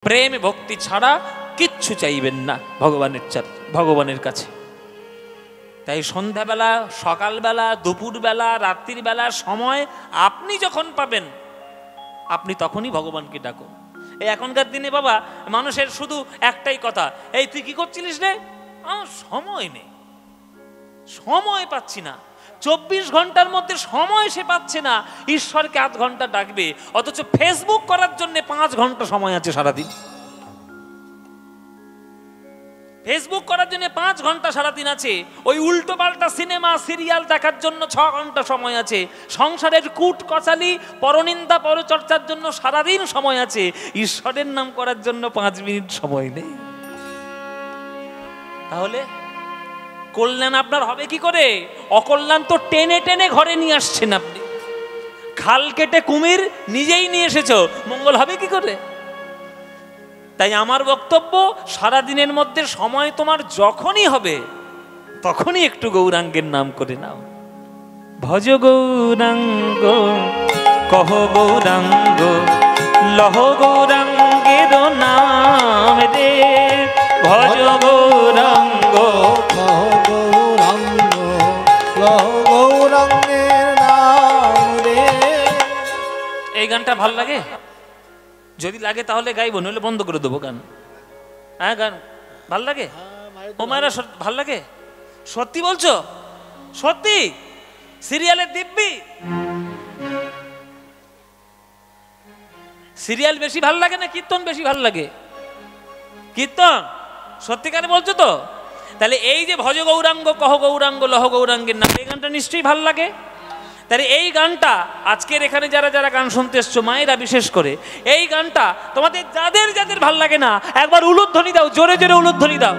প্রেম ভক্তি ছাড়া কিচ্ছু চাইবেন না ভগবানের কাছে। তাই সন্ধ্যাবেলা, সকালবেলা, দুপুরবেলা, রাত্রির বেলা সময় আপনি যখন পাবেন আপনি তখনই ভগবানকে ডাকুন। এই এখনকার দিনে বাবা মানুষের শুধু একটাই কথা, এই তুই কি করছিলিস রে? আমার সময় নেই, সময় পাচ্ছি না। 24 ঘন্টার মধ্যে সময় সে পাচ্ছে না, ঈশ্বরকে আধ ঘন্টা ডাকবে, অথচ ফেসবুক করার জন্য 5 ঘন্টা সময় আছে সারাদিন। ফেসবুক করার জন্য 5 ঘন্টা সারাদিন আছে, ওই উল্টো পাল্টা সিনেমা সিরিয়াল দেখার জন্য 6 ঘন্টা সময় আছে, সংসারের কূট কচালি পরনিন্দা পরচর্চার জন্য সারাদিন সময় আছে, ঈশ্বরের নাম করার জন্য 5 মিনিট সময় নেই। তাহলে কল্যাণ আপনার হবে কি করে? অকল্যাণ তো টেনে টেনে ঘরে নিয়ে আসছেন আপনি। খাল কেটে কুমির নিজেই নিয়ে এসেছো, মঙ্গল হবে কি করে? তাই আমার বক্তব্য, সারাদিনের মধ্যে সময় তোমার যখনই হবে তখনই একটু গৌরাঙ্গের নাম করে নাও। ভজ গৌরাঙ্গ কহ গৌরাঙ্গ লহ গৌরাঙ্গের নাম রে, ভজ গৌরাঙ্গ কহ গৌরাঙ্গ লহ গৌরাঙ্গের নাম রে। এই গানটা ভাল লাগে? যদি লাগে তাহলে গাইব, নইলে বন্ধ করে দেবো গান। হ্যাঁ, গান ভাল লাগে? ও মায়েরা ভাল লাগে? সত্যি বলছো? সত্যি? সিরিয়ালের দিব্যি? সিরিয়াল বেশি ভাল লাগে না কীর্তন বেশি ভাল লাগে? কীর্তন। সত্যিকারে বলছো তো? তাহলে এই যে ভজ গৌরাঙ্গ কহ গৌরাঙ্গ লহ গৌরাঙ্গের নাম, এই গানটা নিশ্চয়ই ভাল লাগে। তাহলে এই গানটা আজকের এখানে যারা যারা গান শুনতে এসছো, মায়েরা বিশেষ করে, এই গানটা তোমাদের যাদের যাদের ভাল লাগে না একবার উলুধ্বনি দাও, জোরে জোরে উলুধ্বনি দাও।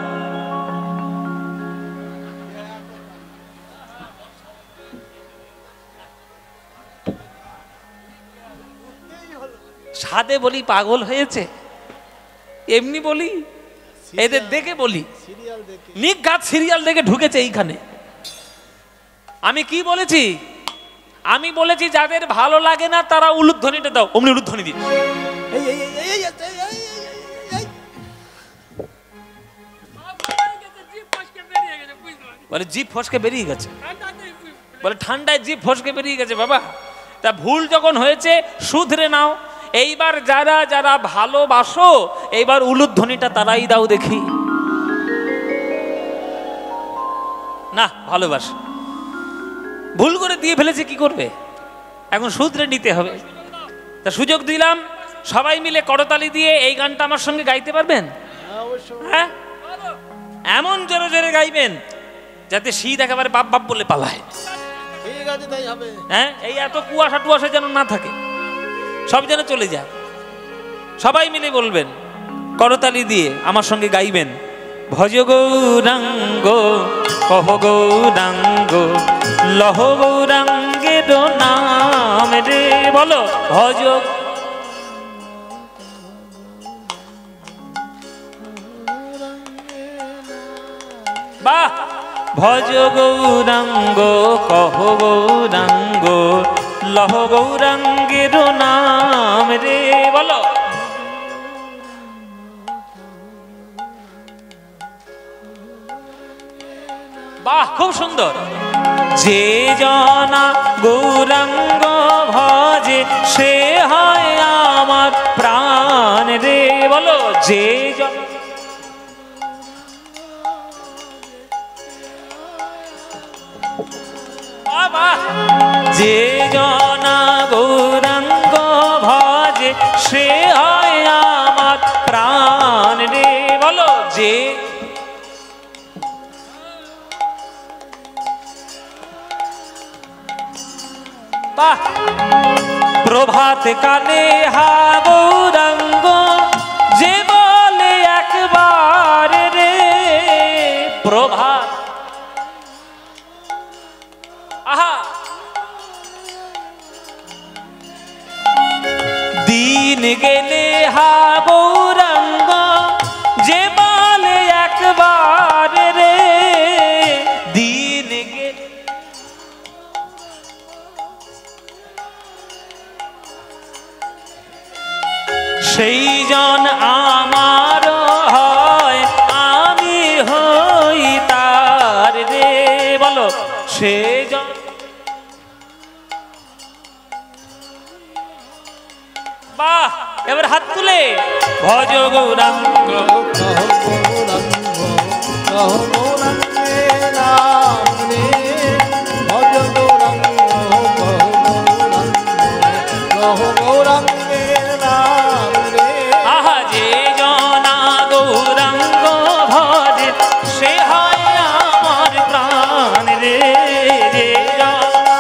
সাদে বলি পাগল হয়েছে, এমনি বলি, এদের দেখে বলি, নিঘাত সিরিয়াল দেখে ঢুকেছে এইখানে। আমি কি বলেছি? আমি বলেছি যাদের ভালো লাগে না তারা উলুধ্বনিটা দাও, অমনি উলুধ্বনি দিন। বলে জিভ ফসকে বেরিয়ে গেছে, বলে ঠান্ডায় জিভ ফসকে বেরিয়ে গেছে। বাবা, তা ভুল যখন হয়েছে শুধরে নাও। এইবার যারা যারা ভালোবাসো এইবার উলুধ্বনিটা তারাই দাও দেখি। না, ভালোবাসো, ভুল করে দিয়ে ফেলেছে, কি করবে? এখন শুধরে নিতে হবে। তা সুযোগ দিলাম, সবাই মিলে করতালি দিয়ে এই গানটা আমার সঙ্গে গাইতে পারবেন? হ্যাঁ, এমন জোরে জোরে গাইবেন যাতে শীত একেবারে বাপ বাপ বলে পালায়। হ্যাঁ, এই এত কুয়াশা টুয়াশা যেন না থাকে, সব যেন চলে যায়। সবাই মিলে বলবেন, করতালি দিয়ে আমার সঙ্গে গাইবেন, ভজ গৌরাঙ্গ কহ গৌরাঙ্গ লহ গৌরাঙ্গের নাম রে। বলো, ভজ বাহ, ভজ গৌরাঙ্গ কহ গৌরাঙ্গ লহ গৌরাঙ্গের নাম রে। বলো, বাহ, খুব সুন্দর। যে জনা গৌরাঙ্গ ভজে সে হয় আমার প্রাণ রে। বলো, যে জনা, যে জনা গৌরাঙ্গ ভজে সে হয় আমার প্রাণ রে। বলো, যে প্রভাত কালে হা গৌরাঙ্গ যে বলে একবার রে। প্রভাত, আহা, দিন গেলে হা গৌরাঙ্গ যে বলে একবার রে। দিন গেলে সেই বলে ভজ গৌরাঙ্গ। লহ গৌরাঙ্গের নাম রে, ভজ গৌরাঙ্গ, লহ গৌরাঙ্গের নাম রে। আহা যে জনা গৌরাঙ্গ ভজে সে হয় আমার প্রাণ রে, যে জনা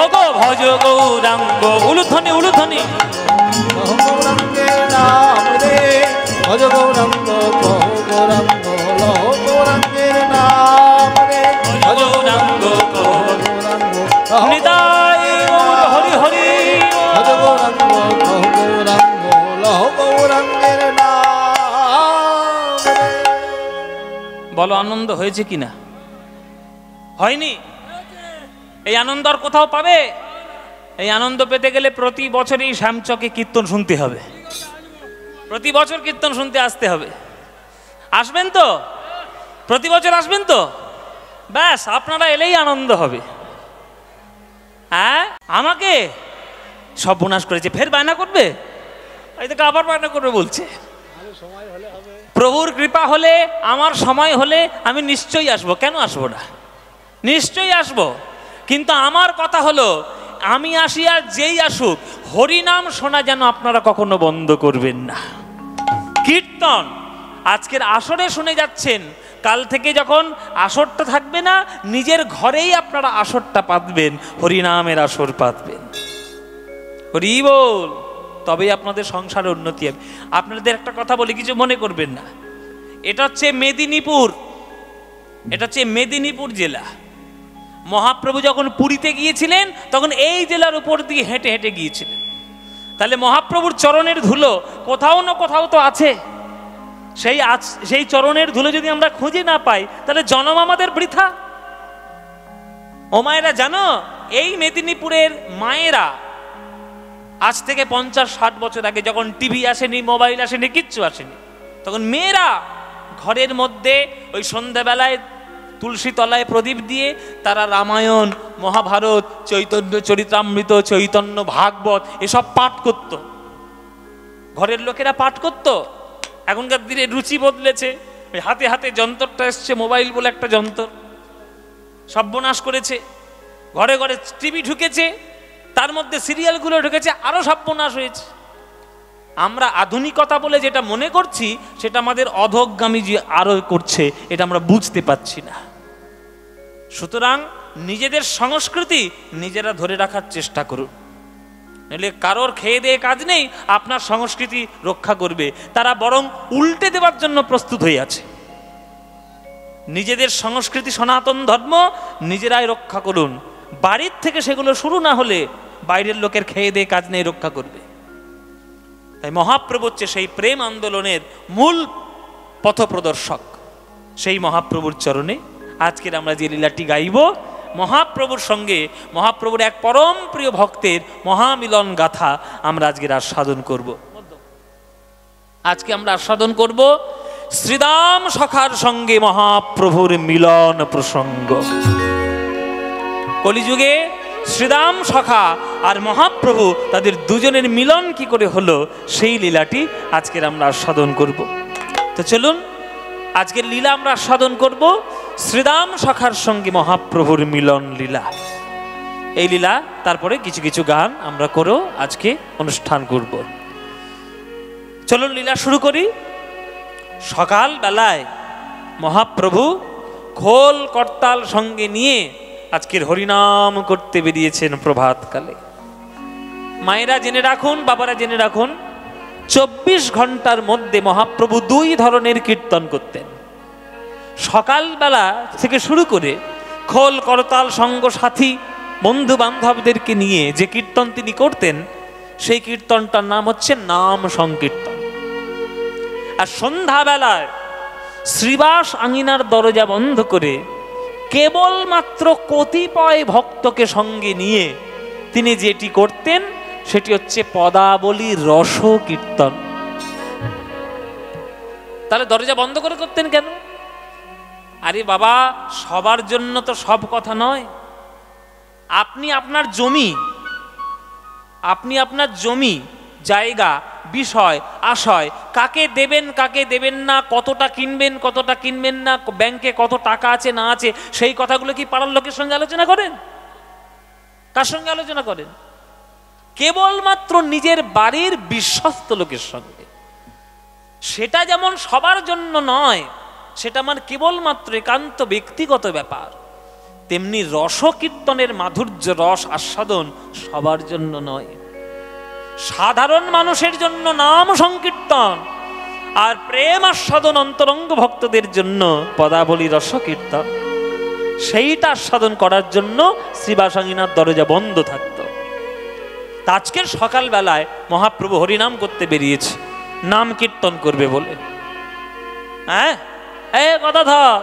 ওগো ভজ গৌরাঙ্গ। উলুধ্বনি উলুধ্বনি। গৌরাঙ্গের নাম রে, ভজ গৌরাঙ্গ, কহ গৌরাঙ্গ, লহ গৌরাঙ্গের নাম রে, ভজ গৌরাঙ্গ গৌরাঙ্গ, নিতাই গৌর হরি হরি। ভজ গৌরাঙ্গ, কহ গৌরাঙ্গ, লহ গৌরাঙ্গের নাম রে। বলো আনন্দ হয়েছে কিনা? হয়নি? এই আনন্দ আর কোথাও পাবে? এই আনন্দ পেতে গেলে প্রতি বছরই শ্যামচকে কীর্তন শুনতে হবে, প্রতি বছর কীর্তন শুনতে আসতে হবে। আসবেন তো? প্রতি বছর আসবেন তো? ব্যাস, আপনারা এলেই আনন্দ হবে। হ্যাঁ, আমাকে সর্বনাশ করেছে, ফের বায়না করবে, এই তো আবার বায়না করবে বলছে। প্রভুর কৃপা হলে, আমার সময় হলে আমি নিশ্চয়ই আসবো। কেন আসবো না? নিশ্চয়ই আসবো। কিন্তু আমার কথা হলো, আমি আসি আর যেই আসুক, হরিনাম শোনা যেন আপনারা কখনো বন্ধ করবেন না। কীর্তন আজকের আসরে শুনে যাচ্ছেন, কাল থেকে যখন আসরটা থাকবে না, নিজের ঘরেই আপনারা আসরটা পাতবেন, হরিনামের আসর পাতবেন। হরি বল, তবেই আপনাদের সংসারের উন্নতি হবে। আপনাদের একটা কথা বলি, কিছু মনে করবেন না। এটা হচ্ছে মেদিনীপুর, এটা হচ্ছে মেদিনীপুর জেলা। মহাপ্রভু যখন পুরীতে গিয়েছিলেন তখন এই জেলার উপর দিয়ে হেঁটে হেঁটে গিয়েছিলেন। তাহলে মহাপ্রভুর চরণের ধুলো কোথাও না কোথাও তো আছে। সেই চরণের ধুলো যদি আমরা খুঁজে না পাই, তাহলে জন্ম আমাদের বৃথা। ও মায়েরা জানো, এই মেদিনীপুরের মায়েরা আজ থেকে 50-60 বছর আগে, যখন টিভি আসেনি, মোবাইল আসেনি, কিচ্ছু আসেনি, তখন মেয়েরা ঘরের মধ্যে ওই সন্ধ্যাবেলায় তুলসী তলায় প্রদীপ দিয়ে তারা রামায়ণ, মহাভারত, চৈতন্য চরিতামৃত, চৈতন্য ভাগবত এসব পাঠ করত। ঘরের লোকেরা পাঠ করত। এখনকার দিনে রুচি বদলেছে, ওই হাতে হাতে যন্ত্রটা এসছে, মোবাইল বলে একটা যন্ত্র, সর্বনাশ করেছে। ঘরে ঘরে টিভি ঢুকেছে, তার মধ্যে সিরিয়ালগুলো ঢুকেছে, আরো সর্বনাশ হয়েছে। আমরা আধুনিকতা বলে যেটা মনে করছি, সেটা আমাদের অধোগামী যে আরো করছে, এটা আমরা বুঝতে পারছি না। সুতরাং নিজেদের সংস্কৃতি নিজেরা ধরে রাখার চেষ্টা করুন, নইলে কারোর খেয়ে দিয়ে কাজ নেই আপনার সংস্কৃতি রক্ষা করবে, তারা বরং উল্টে দেওয়ার জন্য প্রস্তুত হয়ে আছে। নিজেদের সংস্কৃতি, সনাতন ধর্ম নিজেরাই রক্ষা করুন। বাড়ির থেকে সেগুলো শুরু না হলে বাইরের লোকের খেয়ে দিয়ে কাজ নেই রক্ষা করবে। তাই মহাপ্রভু হচ্ছে সেই প্রেম আন্দোলনের মূল পথপ্রদর্শক। সেই মহাপ্রভুর চরণে আজকের আমরা যে লীলাটি গাইব, মহাপ্রভুর সঙ্গে মহাপ্রভুর এক পরম প্রিয় ভক্তের মহামিলন গাথা আমরা আজকের আস্বাদন করব। আজকে আমরা আস্বাদন করব শ্রীদাম সখার সঙ্গে মহাপ্রভুর মিলন প্রসঙ্গ। কলিযুগে শ্রীদাম সখা আর মহাপ্রভু, তাদের দুজনের মিলন কি করে হলো, সেই লীলাটি আজকের আমরা আস্বাদন করব। তো চলুন, আজকের লীলা আমরা আস্বাদন করব শ্রীদাম সখার সঙ্গে মহাপ্রভুর মিলন লীলা। এই লীলা তারপরে কিছু কিছু গান আমরা করেও আজকে অনুষ্ঠান করব। চলুন লীলা শুরু করি। সকাল বেলায় মহাপ্রভু খোল করতাল সঙ্গে নিয়ে আজকের হরিনাম করতে বেরিয়েছেন প্রভাতকালে। মায়েরা জেনে রাখুন, বাবারা জেনে রাখুন, 24 ঘন্টার মধ্যে মহাপ্রভু 2 ধরনের কীর্তন করতেন। সকালবেলা থেকে শুরু করে খোল করতাল সঙ্গ সাথী বন্ধু বান্ধবদেরকে নিয়ে যে কীর্তন তিনি করতেন, সেই কীর্তনটার নাম হচ্ছে নাম সংকীর্তন। আর সন্ধ্যাবেলায় শ্রীবাস আঙিনার দরজা বন্ধ করে কেবলমাত্র কতিপয় ভক্তকে সঙ্গে নিয়ে তিনি যেটি করতেন, সেটি হচ্ছে পদাবলী রস কীর্তন। তাহলে দরজা বন্ধ করে করতেন কেন? আরে বাবা, সবার জন্য তো সব কথা নয়। আপনি আপনার জমি জায়গা বিষয় আশয় কাকে দেবেন না, কতটা কিনবেন না, ব্যাংকে কত টাকা আছে না আছে, সেই কথাগুলো কি পাড়ার লোকের সঙ্গে আলোচনা করেন? কার সঙ্গে আলোচনা করেন? কেবলমাত্র নিজের বাড়ির বিশ্বস্ত লোকের সঙ্গে। সেটা যেমন সবার জন্য নয়, সেটা আমার কেবলমাত্র একান্ত ব্যক্তিগত ব্যাপার, তেমনি রসকীর্তনের মাধুর্য রস আস্বাদন সবার জন্য নয়। সাধারণ মানুষের জন্য নাম সংকীর্তন, আর প্রেম আস্বাদন অন্তরঙ্গ ভক্তদের জন্য পদাবলী রসকীর্তন। সেইটা আস্বাদন করার জন্য শ্রীবাসাঙ্গীনাথ দরজা বন্ধ থাকত। আজকের সকালবেলায় মহাপ্রভু হরিনাম করতে বেরিয়েছে, নাম কীর্তন করবে বলে। হ্যাঁ, কথা ধর,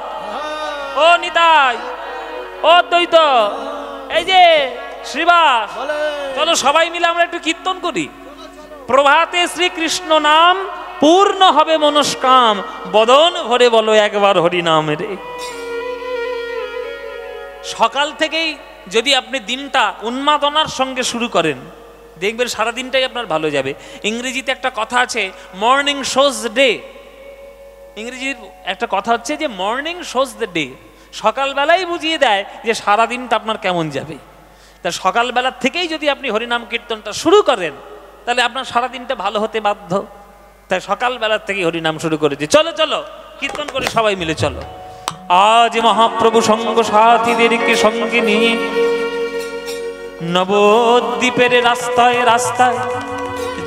ও নিতাই, ও দ্বৈত, এই যে শ্রীবাস, চলো সবাই মিলে আমরা একটু কীর্তন করি। প্রভাতে শ্রীকৃষ্ণ নাম পূর্ণ হবে মনস্কাম, বদন ভরে বলো একবার হরিনাম রে। সকাল থেকেই যদি আপনি দিনটা উন্মাদনার সঙ্গে শুরু করেন, দেখবেন সারা দিনটাই আপনার ভালো যাবে। ইংরেজিতে একটা কথা আছে, মর্নিং শোজ ডে। ইংরেজির একটা কথা হচ্ছে যে মর্নিং শোজ দ্য ডে। সকালবেলাই বুঝিয়ে দেয় যে সারা দিনটা আপনার কেমন যাবে। তা সকালবেলার থেকেই যদি আপনি হরিনাম কীর্তনটা শুরু করেন, তাহলে আপনার সারা দিনটা ভালো হতে বাধ্য। তাই সকালবেলার থেকেই হরিনাম শুরু করেছে। চলো চলো কীর্তন করে সবাই মিলে চলো। আজ মহাপ্রভু সঙ্গ সাথীদেরকে সঙ্গে নিয়ে নবদ্বীপের রাস্তায় রাস্তায়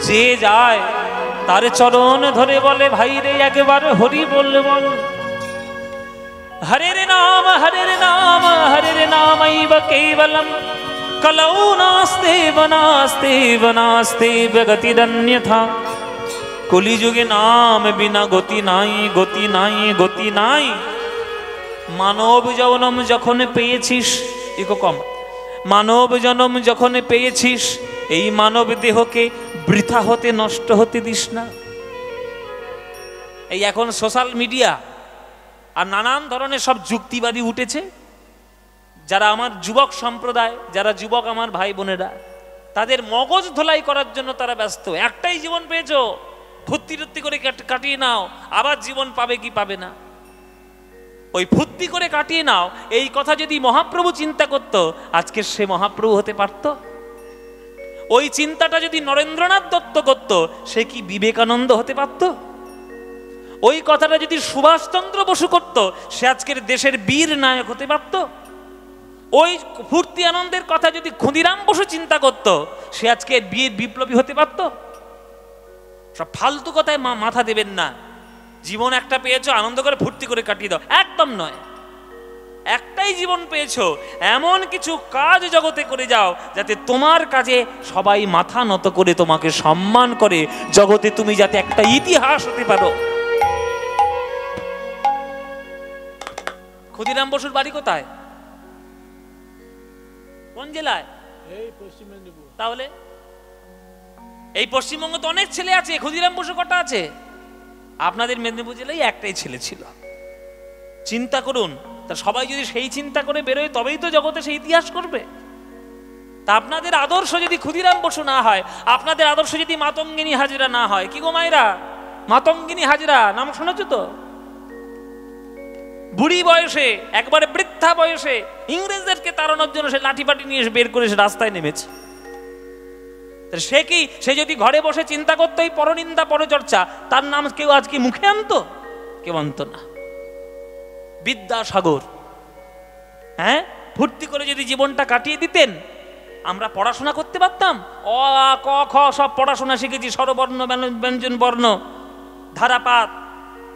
যে যায়, তার চরণ ধরে বলে, ভাই রে একবার হরি বল বল। হরের নাম হরের নামৈব কেবলম, কলৌ নাস্তে বনাস্তে গতিরন্যথা। কলিযুগে নাম বিনা গতি নাই। মানব জনম যখন পেয়েছিস, মানব জনম যখন পেয়েছিস, এই মানব দেহকে বৃথা হতে নষ্ট হতে দিস না। এই এখন সোশ্যাল মিডিয়া আর নানান ধরনের সব যুক্তিবাদী উঠেছে, যারা আমার যুবক সম্প্রদায়, যারা যুবক আমার ভাই বোনেরা, তাদের মগজ ধোলাই করার জন্য তারা ব্যস্ত। একটাই জীবন পেয়েছো, ফুর্তি করে কাটিয়ে নাও, আবার জীবন পাবে কি পাবে না, ওই ফুর্তি করে কাটিয়ে নাও। এই কথা যদি মহাপ্রভু চিন্তা করত, আজকে সে মহাপ্রভু হতে পারত? ওই চিন্তাটা যদি নরেন্দ্রনাথ দত্ত করত, সে কি বিবেকানন্দ হতে পারত? ওই কথাটা যদি সুভাষচন্দ্র বসু করত, সে আজকের দেশের বীর নায়ক হতে পারত? ওই ফুর্তি আনন্দের কথা যদি ক্ষুদিরাম বসু চিন্তা করত, সে আজকে বীর বিপ্লবী হতে পারত? সব ফালতু কথায় মাথা দেবেন না। জীবন একটা পেয়েছো, আনন্দ করে ফুর্তি করে কাটিয়ে দাও, একদম নয়। একটাই জীবন পেয়েছো, এমন কিছু কাজ জগতে করে যাও যাতে তোমার কাজে সবাই মাথা নত করে তোমাকে সম্মান করে, জগতে তুমি যাতে একটা ইতিহাস হতে পারো। ক্ষুদিরাম বসুর বাড়ি কোথায়, কোন জেলায়? তাহলে এই পশ্চিমবঙ্গে তো অনেক ছেলে আছে, ক্ষুদিরাম বসু কটা আছে? আপনাদের মেদিনীপুর জেলায় একটাই ছেলে ছিল। চিন্তা করুন, তা সবাই যদি সেই চিন্তা করে বেরোয়, তবেই তো জগতে সেই ইতিহাস করবে। তা আপনাদের আদর্শ যদি ক্ষুদিরাম বসু না হয়, আপনাদের আদর্শ যদি মাতঙ্গিনী হাজরা না হয়, কি গো মায়েরা, মাতঙ্গিনী হাজরা নাম শুনেছো তো? বুড়ি বয়সে, একবারে বৃদ্ধা বয়সে ইংরেজদেরকে তাড়ানোর জন্য সে লাঠি পাটি নিয়ে বের করে সে রাস্তায় নেমেছে। সে কি, সে যদি ঘরে বসে চিন্তা করতো এই পরনিন্দা পরচর্চা, তার নাম কেউ আজকে মুখে আনতো? কেউ আনতো না। বিদ্যাসাগর, হ্যাঁ, ফুর্তি করে যদি জীবনটা কাটিয়ে দিতেন, আমরা পড়াশোনা করতে পারতাম। অ আ ক খ সব পড়াশোনা শিখেছি, স্বরবর্ণ ব্যঞ্জন বর্ণ ধারাপাত,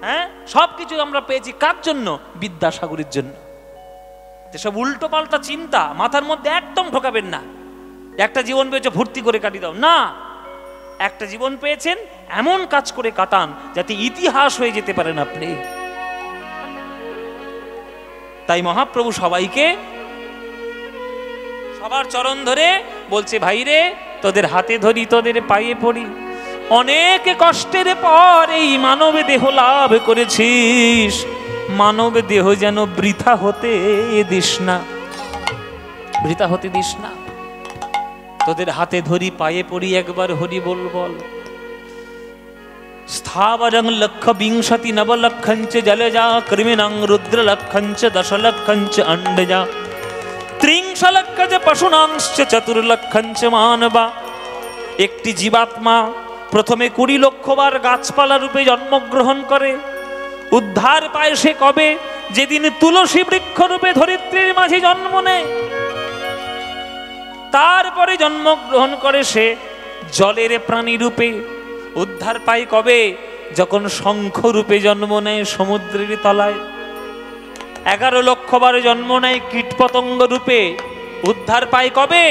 হ্যাঁ, সব কিছু আমরা পেয়েছি। কার জন্য? বিদ্যাসাগরের জন্য। এসব উল্টো পাল্টা চিন্তা মাথার মধ্যে একদম ঢোকাবেন না। একটা জীবন পেয়েছো, ফুর্তি করে কাটিয়ে দাও না। একটা জীবন পেয়েছেন, এমন কাজ করে কাটান যাতে ইতিহাস হয়ে যেতে পারেন আপনি। তাই মহাপ্রভু সবাইকে সবার চরণ ধরে বলছে, ভাই রে তোদের হাতে ধরি, তোদের পায়ে পড়ি, অনেক কষ্টের পর এই মানব দেহ লাভ করেছিস, মানব দেহ যেন বৃথা হতে দিস না। বৃথা হতে দিস না। তোদের হাতে ধরি, পায়ে পড়ি, একবার হরি বল বল। স্থাবরং লক্ষ বিংশতি নবলক্ষঞ্চ জলজা কৃমিণং রুদ্রলক্ষঞ্চ দশলক্ষঞ্চ অণ্ডজা ত্রিংশলক্ষজ পশুনাংশ্চ চতুর্লক্ষঞ্চ মানবা। একটি জীবাত্মা প্রথমে 20 লক্ষ বার গাছপালা রূপে জন্মগ্রহণ করে। উদ্ধার পায় সে কবে? যেদিন তুলসী বৃক্ষ রূপে ধরিত্রীর মাঝে জন্ম নেয়। তারপরে জন্মগ্রহণ করে সে জলের প্রাণী রূপে। উদ্ধার পায় কবে? যখন শঙ্খ রূপে জন্ম নেয় সমুদ্রের তলায়। 11 লক্ষ বার জন্ম নেয় কীটপতঙ্গ রূপে। উদ্ধার পায় কবে?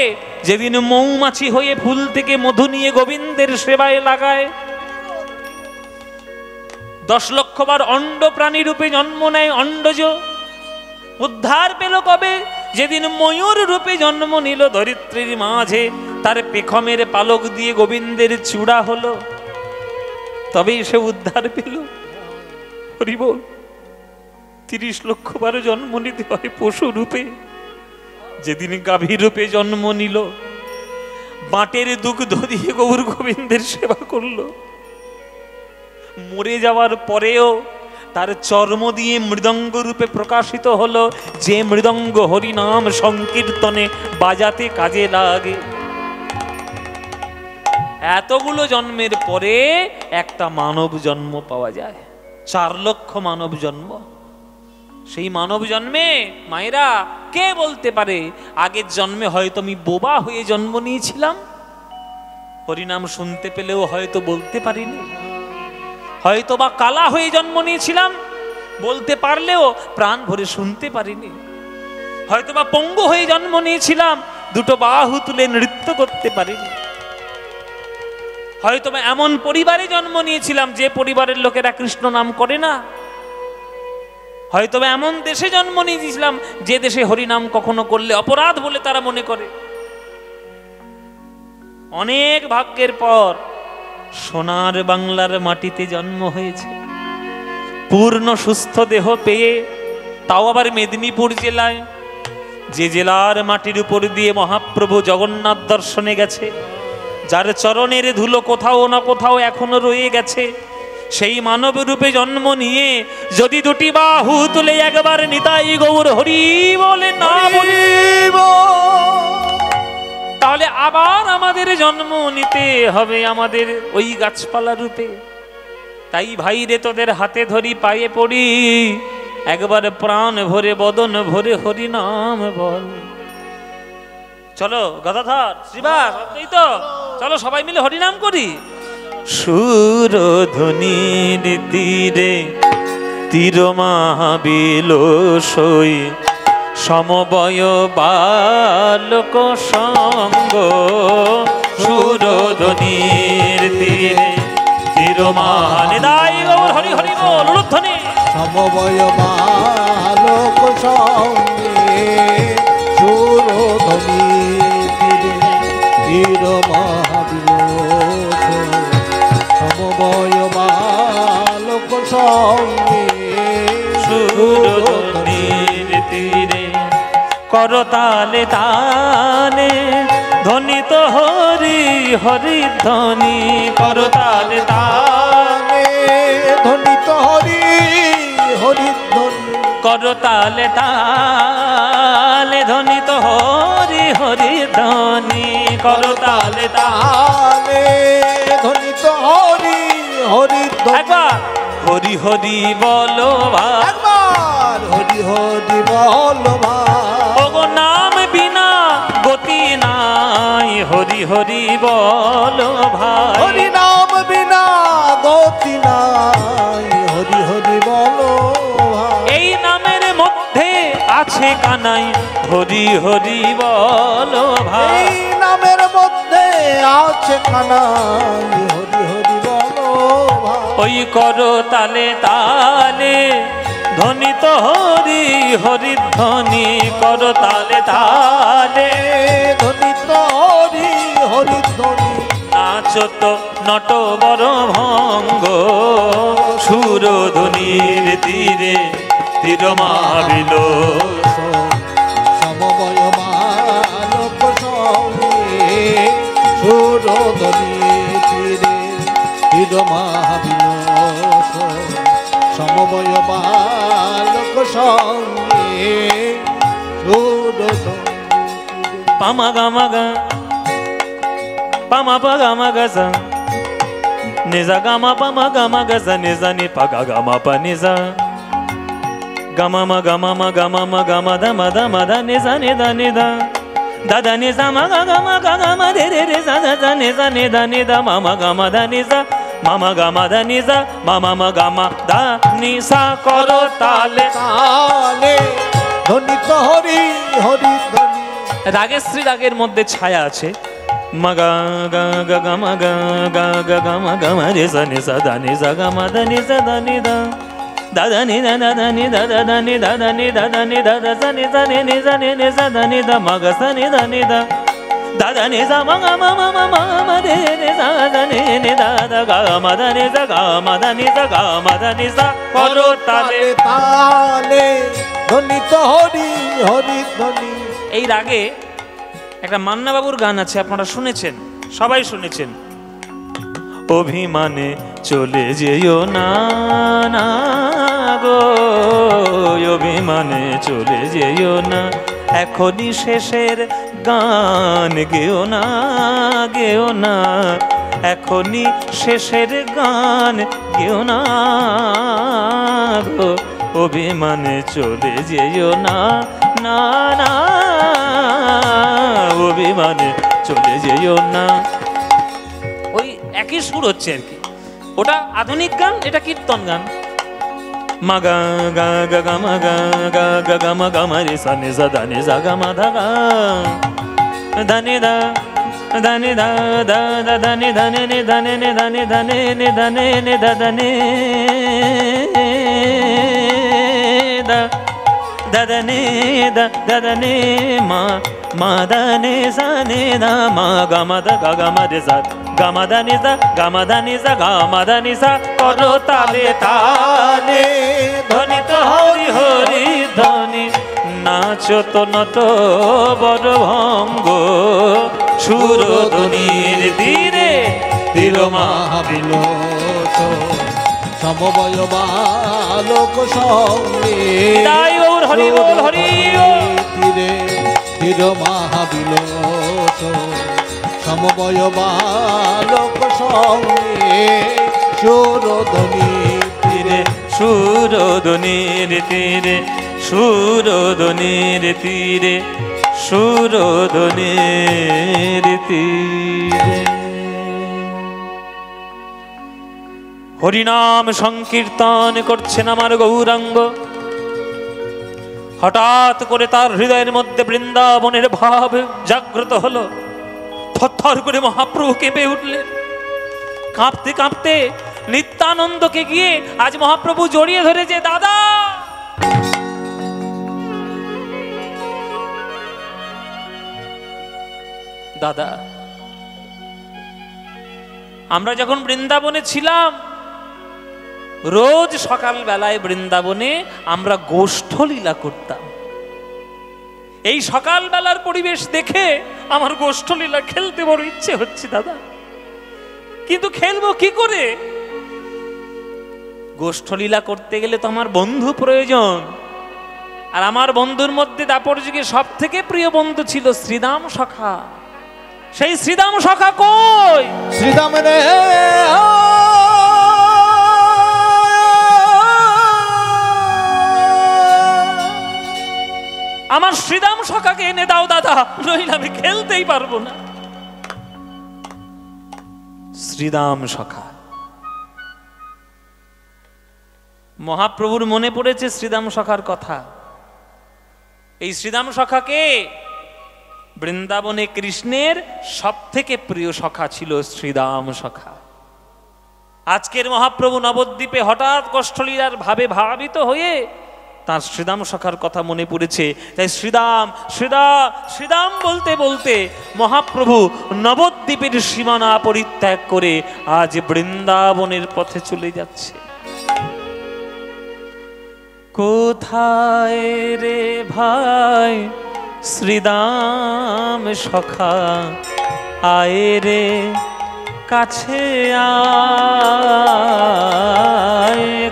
যেদিন মৌমাছি হয়ে ফুল থেকে মধু নিয়ে গোবিন্দের সেবায় লাগায়। 10 লক্ষ বার অণ্ড প্রাণী রূপে জন্ম নেয় অণ্ডজ। উদ্ধার পেল কবে? যেদিন ময়ূর রূপে জন্ম নিল ধরিত্রীর মাঝে, তার পেখমের পালক দিয়ে গোবিন্দের চূড়া হলো, তবেই সে উদ্ধার পেল। হরি বল। 30 লক্ষ বার জন্ম নিতে হয় পশু রূপে। যেদিন গাভী রূপে জন্ম নিল, বাটের দুগ্ধ দিয়ে গৌর গোবিন্দের সেবা করলো। মরে যাওয়ার পরেও তার চর্ম দিয়ে মৃদঙ্গ রূপে প্রকাশিত হলো, যে মৃদঙ্গ হরিনাম সংকীর্তনে বাজাতে কাজে লাগে। এতগুলো জন্মের পরে একটা মানব জন্ম পাওয়া যায়। 4 লক্ষ মানব জন্ম। সেই মানব জন্মে মায়েরা কে বলতে পারে আগের জন্মে হয়তো আমি বোবা হয়ে জন্ম নিয়েছিলাম, হরিনাম শুনতে পেলেও হয়তো বলতে পারিনি, হয়তো বা কালা হয়ে জন্ম নিয়েছিলাম, বলতে পারলেও প্রাণ ভরে শুনতে পারিনি, হয়তো বা পঙ্গু হয়ে জন্ম নিয়েছিলাম, 2 বাহু তুলে নৃত্য করতে পারিনি, হয়তো বা এমন পরিবারে জন্ম নিয়েছিলাম যে পরিবারের লোকেরা কৃষ্ণ নাম করে না, হয়তো বা এমন দেশে জন্ম নিয়েছিলাম যে দেশে হরিনাম কখনো করলে অপরাধ বলে তারা মনে করে। অনেক ভাগ্যের পর সোনার বাংলার মাটিতে জন্ম হয়েছে, পূর্ণ সুস্থ দেহ পেয়ে, তাও আবার মেদিনীপুর জেলায়, যে জেলার মাটির উপর দিয়ে মহাপ্রভু জগন্নাথ দর্শনে গেছে, যার চরণের ধুলো কোথাও না কোথাও এখনো রয়ে গেছে। সেই মানব রূপে জন্ম নিয়ে যদি 2 বাহু তুলে একবার নিতাই গৌর হরি বলে না বলি, তাহলে আবার আমাদের জন্ম নিতে হবে আমাদের ওই গাছপালা রূপে। তাই ভাই রে, তোদের হাতে ধরি, পায়ে পড়ি, একবার প্রাণ ভরে বদন ভরে হরি নাম বল। চলো গদাধর, শ্রীবাস, তো চলো সবাই মিলে হরিনাম করি। সুরধ্বনির তীরে তীর মাবিল সই, সমবয় বালক সঙ্গ। সুরধ্বনির তীরে তীর মানিদাই গৌর হরি হরি বল ধ্বনি। সমবয় বালক সঙ্গে সুরধ্বনির তীরে তীর মাবিল সই, সমবয় বালক সঙ্গে সুরধ্বনির তীরে করতালে তালে ধ্বনিত হরি হরি ধ্বনি। করতালে তালে ধ্বনিত হরি হরি ধ্বনি। করতালে তালে ধ্বনিত হরি হরি ধ্বনি। করতালে তালে ধ্বনিত হরি হরি ধ্বনি। একবার হরি হরি বলো ভাই, একবার হরি হরি বলো ভাই। ওগো নাম বিনা গতি নাই, হরি হরি বলো ভাই। হরি নাম বিনা গতি নাই, হরি হরি বলো ভাই। এই নামের মধ্যে আছে কানাই, হরি হরি বলো ভাই। এই নামের মধ্যে আছে কানাই, হরি হরি বলো ভাই। ওই করো তালে তালে ধ্বনিত হরি হরি ধ্বনি। করো তালে তালে ধ্বনিত হরি হরি ধ্বনি। নাচত নট বড় ভঙ্গ, সুরধ্বনির তীরে তীর মাবিল। সমবয় সুরধনি তীরে তীর মহাবিলস সমবয় বালক সঙ্গে সুরধনি পামা গামা গা পামা পা গামা গাজা নিজা গামা পামা গামা গাজা নিজা নি পা গা গামা পা নিজা গামা মা গামা মা গামা মা গামা দা মা দা মা দা নিজা নি দা নি দা দাদা নিজা মা গা গামা গা গামা রে রে রে যা যা যা নিজা নি দা নি দা মামা গামা দা নিজা মামা গামা দা নিজা মামা মা গামা দা নিসা করো তালে তালে ধ্বনিত হরি হরি ধ্বনি। রাগেশ্রী রাগের মধ্যে ছায়া আছে মগা গা গা গা মা গা গা গা গা মা গা মা রে সা নি সা দা নি সা গা মা দা নি সা দা নি দা দা দা নি দা দা দা নি দা দা দা নি দা দা নি দা দা নি দা দা সা নি সা নি নি সা নি নি সা দা নি দা মা গা সা নি দা নি দা দা দা নি সা মা গা মা মা মা মা মা রে রে সা দা নি নি দা দা গা মা দা নি সা গা মা দা নি সা গা মা দা নি সা করো তালে তালে ধ্বনিত হরি হরি ধ্বনি। এই রাগে একটা মান্না বাবুর গান আছে, আপনারা শুনেছেন, সবাই শুনেছেন। অভিমানে চলে যেও না না গো, অভিমানে চলে যেও না, এখনই শেষের গান গেও না গেও না, এখনই শেষের গান গেও না গো, অভিমানে চলে যেও না না না, অভিমানে চলে যেও না। ওই একই সুর হচ্ছে আর কি, ওটা আধুনিক গান, এটা কীর্তন গান। মা গা গা গা গা মা গা গা গা গা মা গা মা রে সা নি সা দা নি সা গা মা ধা গা ধা নি দা ধা নি দা দা দা ধা নি ধা নি নি ধা নি নি ধা নি ধা নি নি ধা নি নি ধা ধা নি দা da da ni da da da ni ma ma da ni sa ni da ma ga ma da ga ma de sa ga ma da ni sa ga ma da ni sa ga ma da ni sa koro tale tale dhoni to hori hori dhoni nacho to nato bor bhango shuro dhonir dire tiro মহাবিলস সমবয় বালক সঙ্গে হরি বল হরি তীরে তীর মহাবিলস সমবয় বালক সঙ্গে সুরধনি তীরে সুরধনির তীরে সুরধনির তীরে সুরধনির তীরে হরিনাম সংকীর্তন করছেন আমার গৌরাঙ্গ। হঠাৎ করে তার হৃদয়ের মধ্যে বৃন্দাবনের ভাব জাগ্রত হলো। থরথর করে মহাপ্রভু কেঁপে উঠলেন। কাঁপতে কাঁপতে নিত্যানন্দকে গিয়ে আজ মহাপ্রভু জড়িয়ে ধরেছে, দাদা দাদা, আমরা যখন বৃন্দাবনে ছিলাম, রোজ সকাল বেলায় বৃন্দাবনে আমরা গোষ্ঠলীলা করতাম। এই সকাল বেলার পরিবেশ দেখে আমার গোষ্ঠলীলা খেলতে বড় ইচ্ছে হচ্ছে দাদা, কিন্তু খেলবো কি করে? গোষ্ঠলীলা করতে গেলে তো আমার বন্ধু প্রয়োজন, আর আমার বন্ধুর মধ্যে দাপর যুগে সব থেকে প্রিয় বন্ধু ছিল শ্রীদাম সখা। সেই শ্রীদাম সখা কই? শ্রীদাম রে আমার শ্রীদাম সখাকে এনে দাও দাদা, নইলে আমি খেলতেই পারবো না। শ্রীদাম সখা, মহাপ্রভুর মনে পড়েছে শ্রীদাম সখার কথা। এই শ্রীদাম সখাকে বৃন্দাবনে কৃষ্ণের সব থেকে প্রিয় সখা ছিল শ্রীদাম সখা। আজকের মহাপ্রভু নবদ্বীপে হঠাৎ গোষ্ঠলীলার ভাবে ভাবিত হয়ে তার শ্রীদাম সখার কথা মনে পড়েছে। তাই শ্রীদাম শ্রীদাম শ্রীদাম বলতে বলতে মহাপ্রভু নবদ্বীপের সীমানা পরিত্যাগ করে আজ বৃন্দাবনের পথে চলে যাচ্ছে। কোথায় রে ভাই শ্রীদাম সখা, আয় রে কাছে আয়,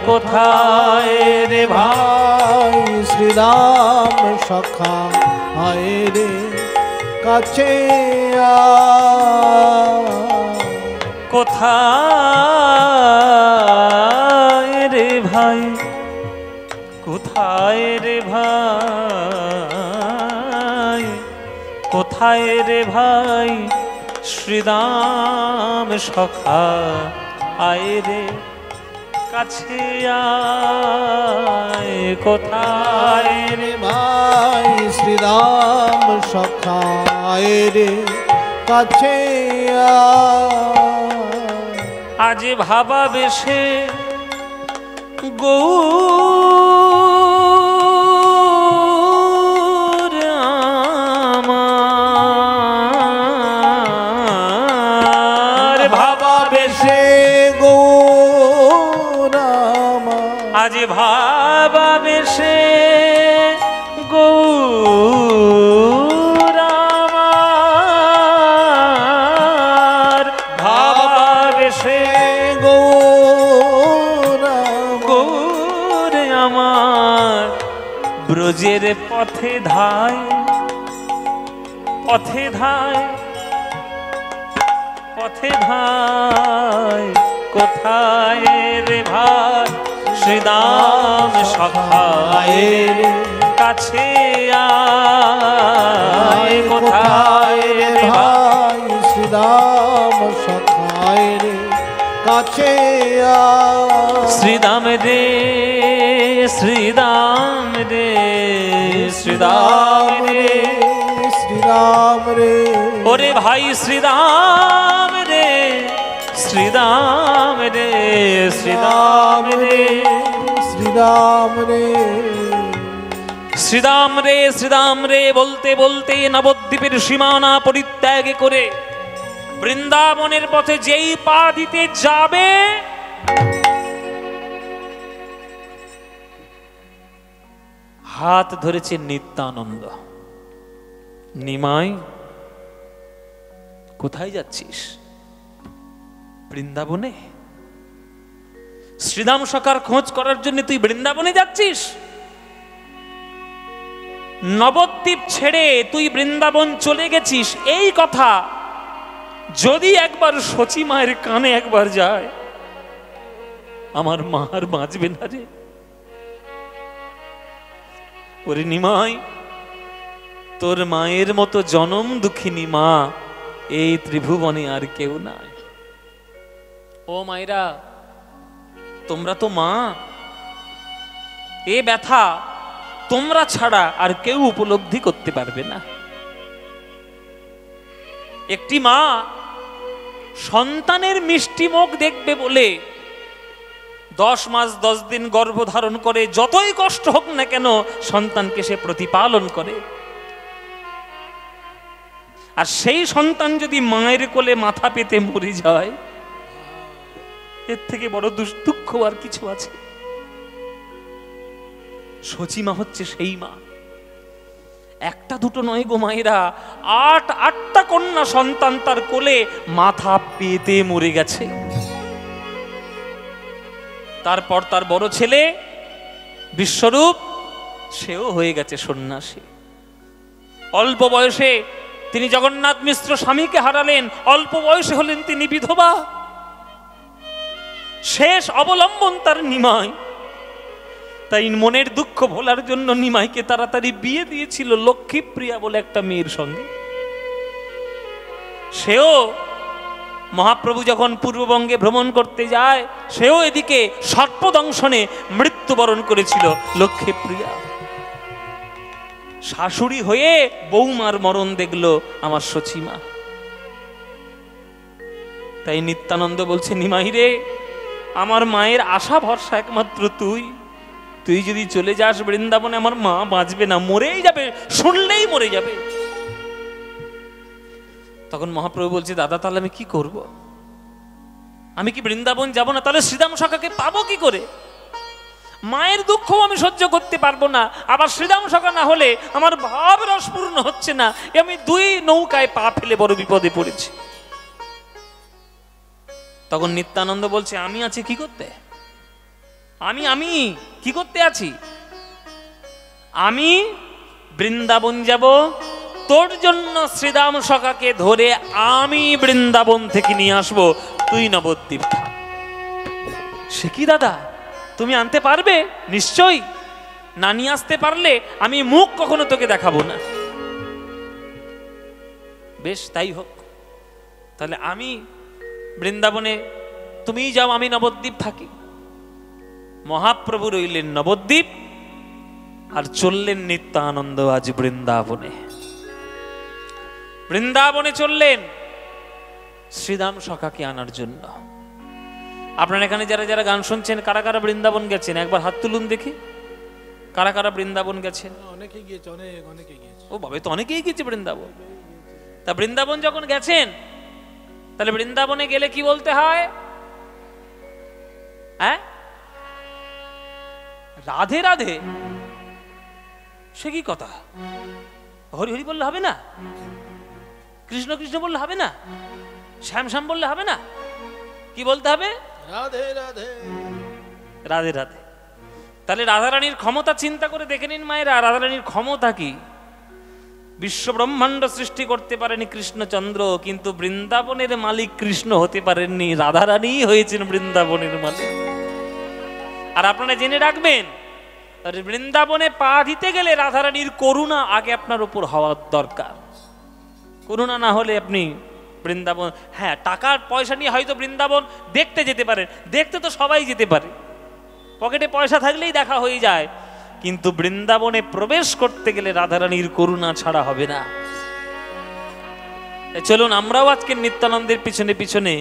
কোথায় রে ভাই শ্রীরাম সখা আয় রে কাছে কোথায় রে ভাই, কোথায় রে ভাই, কোথায় রে ভাই শ্রীরাম সখা আয় রে কাছে আয়, কোথায় রে ভাই শ্রীরাম সখা আয় রে কাছে আজ ভাবা বেশে গৌর আমার, ভাবা বেশে গৌরাম আজ ভাবা বেশে গৌর আমার, ভাবা বেশে গৌর আমার, ব্রজের পথে ধায়, পথে ধায়, পথে ধায়, কোথায় রে ভাই শ্রীরাম সখা আয় রে কাছে আয়, কোথায় রে ভাই শ্রীরাম সখা আয় রে কাছে শ্রীরাম রে, শ্রীরাম রে, শ্রীরাম রে, শ্রীরাম রে ওরে ভাই শ্রীরাম রে, শ্রীরাম রে, শ্রীরাম রে, শ্রীরাম রে শ্রীরাম রে, শ্রীরাম রে বলতে বলতে নবদ্বীপের সীমানা পরিত্যাগ করে বৃন্দাবনের পথে যেই পা দিতে যাবে, হাত ধরেছে নিত্যানন্দ। নিমাই, কোথায় যাচ্ছিস? বৃন্দাবনে? শ্রীরাম সখার খোঁজ করার জন্য তুই বৃন্দাবনে যাচ্ছিস? নবদ্বীপ ছেড়ে তুই বৃন্দাবন চলে গেছিস, এই কথা যদি একবার শচী মায়ের কানে একবার যায়, আমার মা আর বাঁচবে না রে। ওরে নিমাই, তোর মায়ের মতো জনম দুঃখিনী মা এই ত্রিভুবনে আর কেউ নাই। ও মায়েরা, তোমরা তো মা, এ ব্যথা তোমরা ছাড়া আর কেউ উপলব্ধি করতে পারবে না। একটি মা সন্তানের মিষ্টি মুখ দেখবে বলে 10 মাস 10 দিন গর্ভধারণ করে, যতই কষ্ট হোক না কেন সন্তানকে সে প্রতিপালন করে। আর সেই সন্তান যদি মায়ের কোলে মাথা পেতে মরে যায়, এর থেকে বড় দুঃখ আর কিছু আছে? শচী মা হচ্ছে সেই মা। একটা দুটো নয় গো মায়েরা, 8টা কন্যা সন্তান তার কোলে মাথা পেতে মরে গেছে। তারপর তার বড় ছেলে বিশ্বরূপ, সেও হয়ে গেছে সন্ন্যাসী। অল্প বয়সে তিনি জগন্নাথ মিশ্র স্বামীকে হারালেন, অল্প বয়সে হলেন তিনি বিধবা। শেষ অবলম্বন তার নিমাই। তাই মনের দুঃখ ভোলার জন্য নিমাইকে তাড়াতাড়ি বিয়ে দিয়েছিল লক্ষ্মীপ্রিয়া বলে একটা মেয়ের সঙ্গে। সেও মহাপ্রভু যখন পূর্ববঙ্গে ভ্রমণ করতে যায়, সেও এদিকে সর্পদংশনে মৃত্যুবরণ করেছিল লক্ষ্মীপ্রিয়া। শাশুড়ি হয়ে বৌমার মরণ দেখলো আমার শচীমা। তাই নিত্যানন্দ বলছে, নিমাই রে, আমার মায়ের আশা ভরসা একমাত্র তুই। তুই যদি চলে যাস বৃন্দাবনে, আমার মা বাঁচবে না, মরেই যাবে, শুনলেই মরে যাবে। তখন মহাপ্রভু বলছে, দাদা তাহলে আমি কি করব? আমি কি বৃন্দাবন যাব না? তাহলে শ্রীরাম সখাকে পাবো কি করে? মায়ের দুঃখ আমি সহ্য করতে পারবো না, আবার শ্রীদাম সখা না হলে আমার ভাব রস পূর্ণ হচ্ছে না, আমি দুই নৌকায় পা ফেলে বড় বিপদে পড়েছি। তখন নিত্যানন্দ বলছে, আমি আছি কি করতে? আমি কি করতে আছি? আমি বৃন্দাবন যাব, তোর জন্য শ্রীদাম সখাকে ধরে আমি বৃন্দাবন থেকে নিয়ে আসবো, তুই নবদ্বীপ থাক। সে কি দাদা, তুমি আনতে পারবে? নিশ্চয়ই, না নিয়ে আসতে পারলে আমি মুখ কখনো তোকে দেখাবো না। বেশ, তাই হোক, তাহলে আমি বৃন্দাবনে, তুমিই যাও, আমি নবদ্বীপ থাকি। মহাপ্রভু রইলেন নবদ্বীপ আর চললেন নিত্যানন্দ আজ বৃন্দাবনে। বৃন্দাবনে চললেন শ্রীদাম সখাকে আনার জন্য। আপনারা এখানে যারা যারা গান শুনছেন, কারা কারা বৃন্দাবন গেছেন একবার হাত তুলুন দেখি। কারা কারা বৃন্দাবন গেছেন? অনেকে গিয়েছে, অনেকে গিয়েছে। ও বাবা, তো অনেকেই গেছে বৃন্দাবন। তা বৃন্দাবন যখন গেছেন, তাহলে বৃন্দাবনে গেলে কি বলতে হয়? হ্যাঁ, রাধে রাধে। সে কি কথা? হরি হরি বললে হবে না? কৃষ্ণ কৃষ্ণ বললে হবে না? শ্যাম শ্যাম বললে হবে না? কি বলতে হবে? রাধে রাধে। রাধে রাধে। তাহলে রাধারানীর ক্ষমতা চিন্তা করে দেখে নিন মায়েরা, রাধারানীর ক্ষমতা কি। বিশ্ব ব্রহ্মাণ্ড সৃষ্টি করতে পারেনি কৃষ্ণচন্দ্র, কিন্তু বৃন্দাবনের মালিক কৃষ্ণ হতে পারেননি, রাধারানী হয়েছেন বৃন্দাবনের মালিক। আর আপনারা জেনে রাখবেন, বৃন্দাবনে পা দিতে গেলে রাধারানীর করুণা আগে আপনার উপর হওয়ার দরকার। করুণা না হলে আপনি বৃন্দাবন, হ্যাঁ টাকার পয়সা নিয়ে হয়তো বৃন্দাবন দেখতে যেতে পারেন, দেখতে তো সবাই যেতে পারে, পকেটে পয়সা থাকলেই দেখা হয়ে যায়, কিন্তু বৃন্দাবনে প্রবেশ করতে গেলে রাধারানীর করুণা ছাড়া হবে না। চলুন আমরাও আজকে নিত্যানন্দের পিছনে পিছনে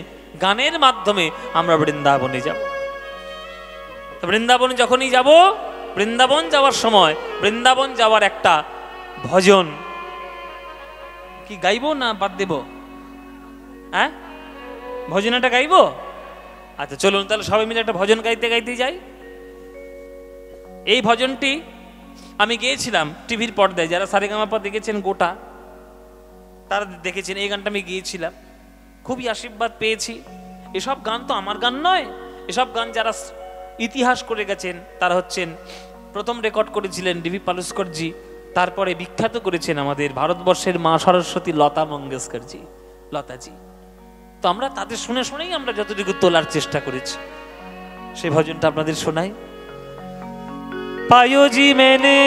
গানের মাধ্যমে আমরা বৃন্দাবনে যাব। বৃন্দাবনে যখনই যাব, বৃন্দাবন যাওয়ার সময় বৃন্দাবন যাওয়ার একটা ভজন কি গাইবো না বাদ দেব? হ্যাঁ, ভজনটা গাইবো? আচ্ছা চলুন তাহলে সবাই মিলে একটা ভজন গাইতে গাইতে যাই। এই ভজনটি আমি গিয়েছিলাম টিভির পর্দায়, যারা সারেগামাপা দেখেছেন গোটা তারা দেখেছেন, এই গানটা আমি গিয়েছিলাম, খুবই আশীর্বাদ পেয়েছি। এসব গান তো আমার গান নয়, এসব গান যারা ইতিহাস করে গেছেন তারা হচ্ছেন, প্রথম রেকর্ড করেছিলেন ডিভি পালুস্করজি, তারপরে বিখ্যাত করেছেন আমাদের ভারতবর্ষের মা সরস্বতী লতা মঙ্গেশকরজি, লতাজি। তো আমরা তাদের শুনে শুনেই আমরা যতটুকু তোলার চেষ্টা করেছি। সেই ভজনটা আপনাদের শোনাই। पायो जी मैंने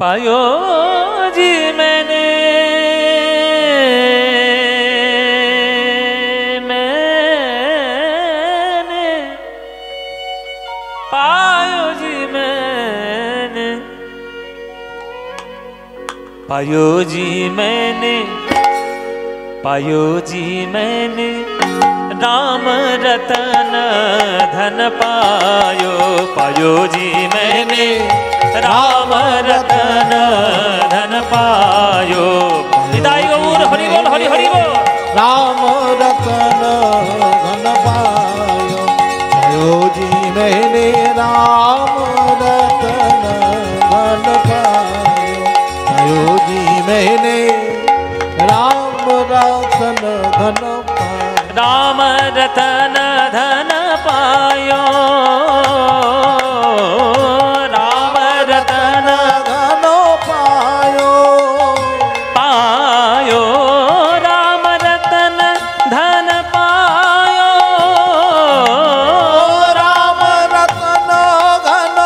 पायो जी मैंने पायो जी मैंने, पायो जी मैंने, पायो जी मैंने राम रतन धन पायो, पायो जी मैंने राम रतन धन पायो। निताई गौर हरि बोल, हरि हरि बोल। राम रतन धन पायो, पायो जी मैंने राम रतन धन पायो, पायो जी मैंने राम रतन धन पायो, राम रतन धन पायो, राम रतन धन पायो, पायो, राम रतन धन पायो, राम रतन धन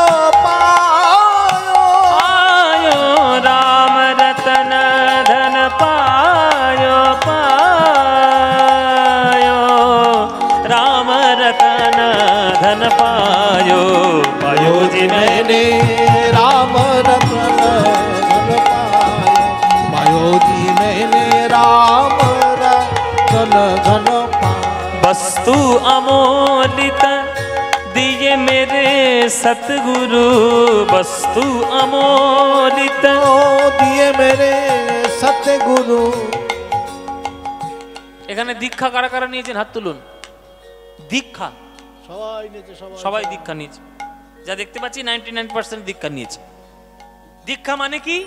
पायो, पायो, राम रतन धन पायो, पायो, राम रतन धन पायो, पायो जी मैंने राम रतन धन पायो, पायो जी मैंने राम रतन धन पायो। वस्तु अमोलित दिए मेरे सतगुरु, वस्तु अमोलित दिए मेरे सतगुरु। এখানে দীক্ষা কারা কারা নিয়েছেন হাত তুলুন। দীক্ষা সবাই নিয়েছে, সবাই দীক্ষা নিয়েছে, যা দেখতে পাচ্ছি 99% দীক্ষা নিয়েছে। দীক্ষা মানে কি?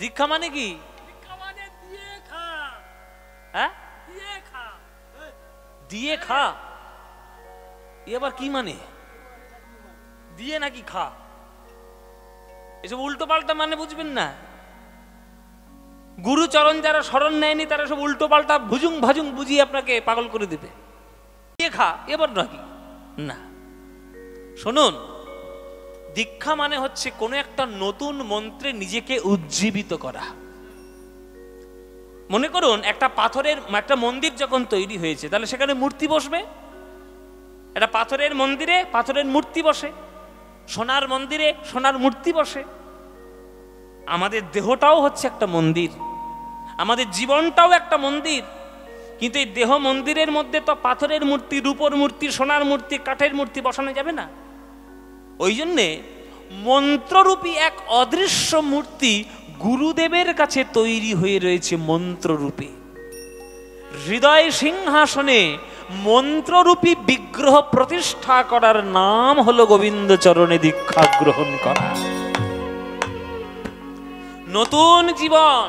দীক্ষা মানে কি? হ্যাঁ, দিয়ে খা। এবার কি মানে? দিয়ে নাকি খা? এসব উল্টো পাল্টা মানে বুঝবেন না। গুরুচরণ যারা শরণ নেয়নি তারা সব উল্টো পাল্টা ভুজুং ভাজুং বুঝিয়ে আপনাকে পাগল করে দেবে। দিয়ে খা এবার নাকি না। শুনুন, দীক্ষা মানে হচ্ছে কোনো একটা নতুন মন্ত্রে নিজেকে উজ্জীবিত করা। মনে করুন একটা পাথরের একটা মন্দির যখন তৈরি হয়েছে, তাহলে সেখানে মূর্তি বসবে। একটা পাথরের মন্দিরে পাথরের মূর্তি বসে, সোনার মন্দিরে সোনার মূর্তি বসে। আমাদের দেহটাও হচ্ছে একটা মন্দির, আমাদের জীবনটাও একটা মন্দির। কিন্তু এই দেহ মন্দিরের মধ্যে তো পাথরের মূর্তি, রূপোর মূর্তি, সোনার মূর্তি, কাঠের মূর্তি বসানো যাবে না। ওই জন্যে মন্ত্ররূপী এক অদৃশ্য মূর্তি গুরুদেবের কাছে তৈরি হয়ে রয়েছে মন্ত্ররূপে। হৃদয় সিংহাসনে মন্ত্ররূপী বিগ্রহ প্রতিষ্ঠা করার নাম হলো গোবিন্দ চরণে দীক্ষা গ্রহণ করা। নতুন জীবন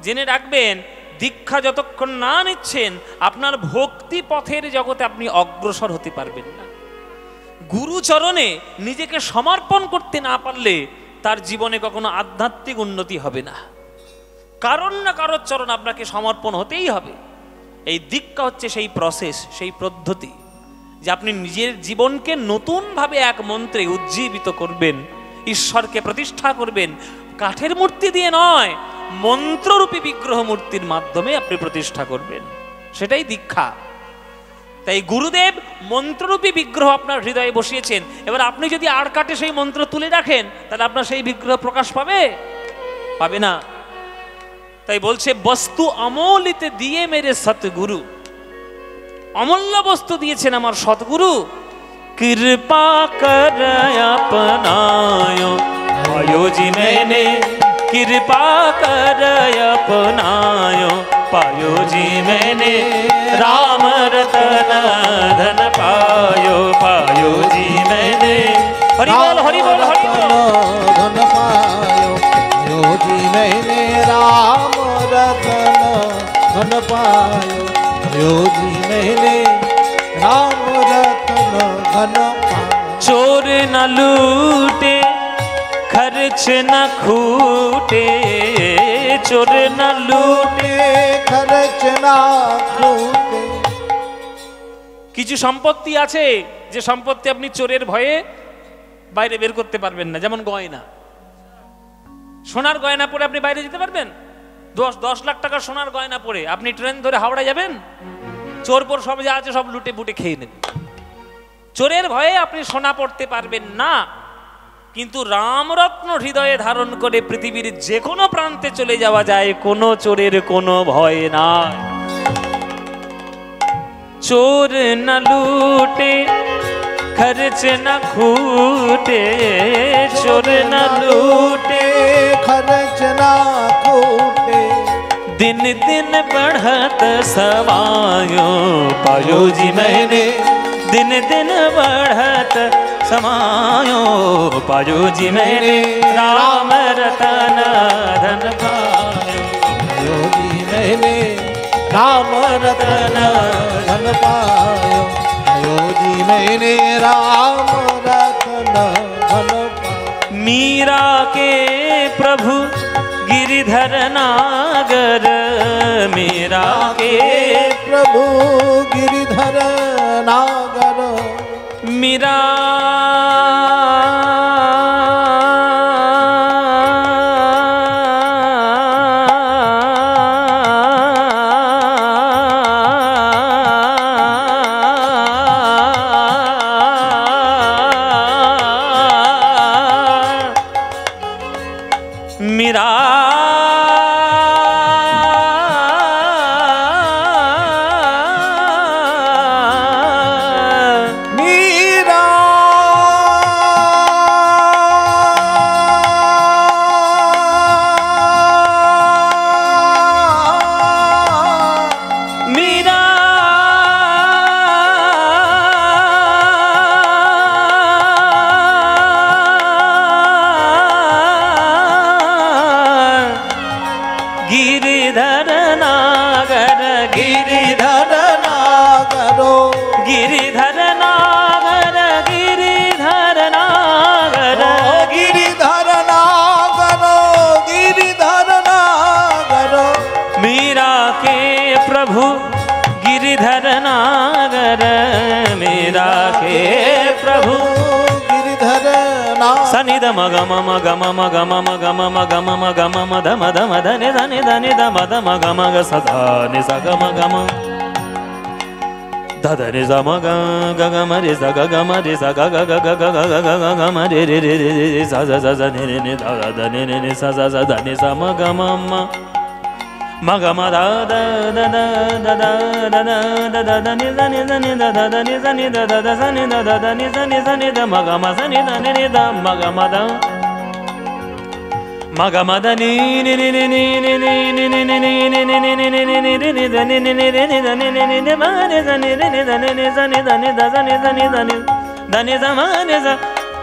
জেনে রাখবেন, দীক্ষা যতক্ষণ না নিচ্ছেন আপনার ভক্তি পথের জগতে আপনি অগ্রসর হতে পারবেন না। গুরুচরণে নিজেকে সমর্পণ করতে না পারলে তার জীবনে কখনো আধ্যাত্মিক উন্নতি হবে না। কারণ না কারোর চরণ আপনাকে সমর্পণ হতেই হবে। এই দীক্ষা হচ্ছে সেই প্রসেস, সেই পদ্ধতি যে আপনি নিজের জীবনকে নতুনভাবে এক মন্ত্রে উজ্জীবিত করবেন, ঈশ্বরকে প্রতিষ্ঠা করবেন। কাঠের মূর্তি দিয়ে নয়, মন্ত্ররূপী বিগ্রহ মূর্তির মাধ্যমে আপনি প্রতিষ্ঠা করবেন, সেটাই দীক্ষা। তাই গুরুদেব মন্ত্ররূপী বিগ্রহ আপনার হৃদয়ে বসিয়েছেন। এবার আপনি যদি আর কাটে সেই মন্ত্র তুলে রাখেন, তাহলে আপনার সেই বিগ্রহ প্রকাশ পাবে? পাবে না। তাই বলছে, বস্তু অমৌলিতে দিয়ে মেরে সতগুরু, অমূল্য বস্তু দিয়েছেন আমার সতগুরু। কৃপা কর अपनायो पायो जी मैंने, कृपा कर अपनायो पायो जी मैंने, राम रतन धन पायो पायो जी मैंने। हरि बोल हरि बोल हरि बोल। धन पायो पायो जी मैंने, राम रतन धन पायो पायो जी मैंने, राम रतन धन पायो। चोर न लूटे खर्च न खूटे, चोर न लूटे खर्च ना खूटे। কিছু সম্পত্তি আছে যে সম্পত্তি আপনি চোরের ভয়ে বাইরে বের করতে পারবেন না, যেমন গয়না। সোনার গয়না পরে আপনি বাইরে যেতে পারবেন? 10 লাখ টাকার সোনার গয়না পরে আপনি ট্রেন ধরে হাওড়া যাবেন? চোর পর সব যা আছে সব লুটে বুটে খেয়ে নেবে। চোরের ভয়ে আপনি সোনা পড়তে পারবেন না। কিন্তু রামরত্ন হৃদয়ে ধারণ করে পৃথিবীর যে কোনো প্রান্তে চলে যাওয়া যায়, কোনো চোরের কোনো ভয় নাই। चोर न लूटे खर्च न खूटे, चोर न लूटे खर्च ना खूटे। दिन दिन बढ़त समायो पायो जी मैंने, दिन दिन बढ़त समायो पायो जी मैंने, राम रतन धन पायो पायो जी मैंने, राम रतन धन पायो पायो जी मैंने, राम रतन धन पायो। मीरा के प्रभु गिरिधर नागर, मीरा के प्रभु गिरिधर नागर। मीरा मीरा मीरा गिरिधर नागर गिरिधर नागर गिरिधर नागर गिरिधर नागर गिरिधर नागर मीरा के प्रभु गिरिधर नागर मीरा के प्रभु गिरिधर नागर सनि द मग मम गम मग मम गम मग मम गम मद मद मद नि धनि धनि द मद मग मग सदा नि स गम गम ध ध नि स मग ग ग म रि स ग ग म रि स ग ग ग ग ग ग ग ग ग ग म रि रि रि रि रि स स स स नि नि नि ध ध नि नि नि स स स ध नि स म ग म म म ग म ध the the the the the the the the the नि ध नि ध नि द ध द नि ध नि द द द स नि द द द नि स नि स नि द म ग म स नि ध नि नि द म ग म द म ग म द नि नि नि नि नि नि नि नि नि नि नि नि नि नि नि नि नि नि ध नि नि नि नि ध नि नि नि नि म नि ध नि नि नि ध नि नि स नि ध नि द स नि ध नि ध नि ध नि स म नि स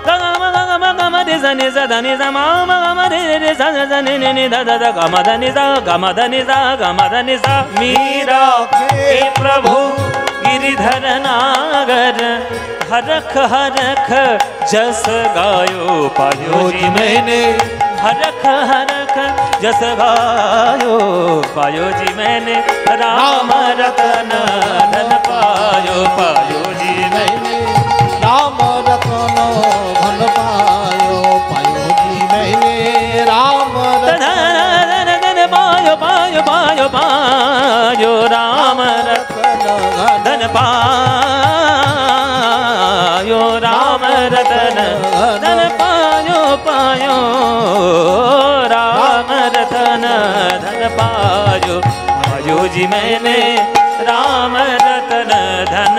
ग ग म ग ग म ग म रि स नि स ध नि स म म ग म रि रि रि स स नि नि नि ध ध ध ग म ध नि स ग म ध नि स ग म ध नि स मीरा के प्रभु गिरिधर नागर हरख हरख जस गायो पायो जी मैंने हरख हरख जस गायो पायो जी मैंने राम रतन धन पायो पायो जी मैंने राम रतन धन पायो पायो जी मैंने राम धन धन धन पायो पायो पायो पायो राम रतन धन पायो राम रतन धन पायो पायो राम रतन धन पायो पायो जी मैंने राम रतन धन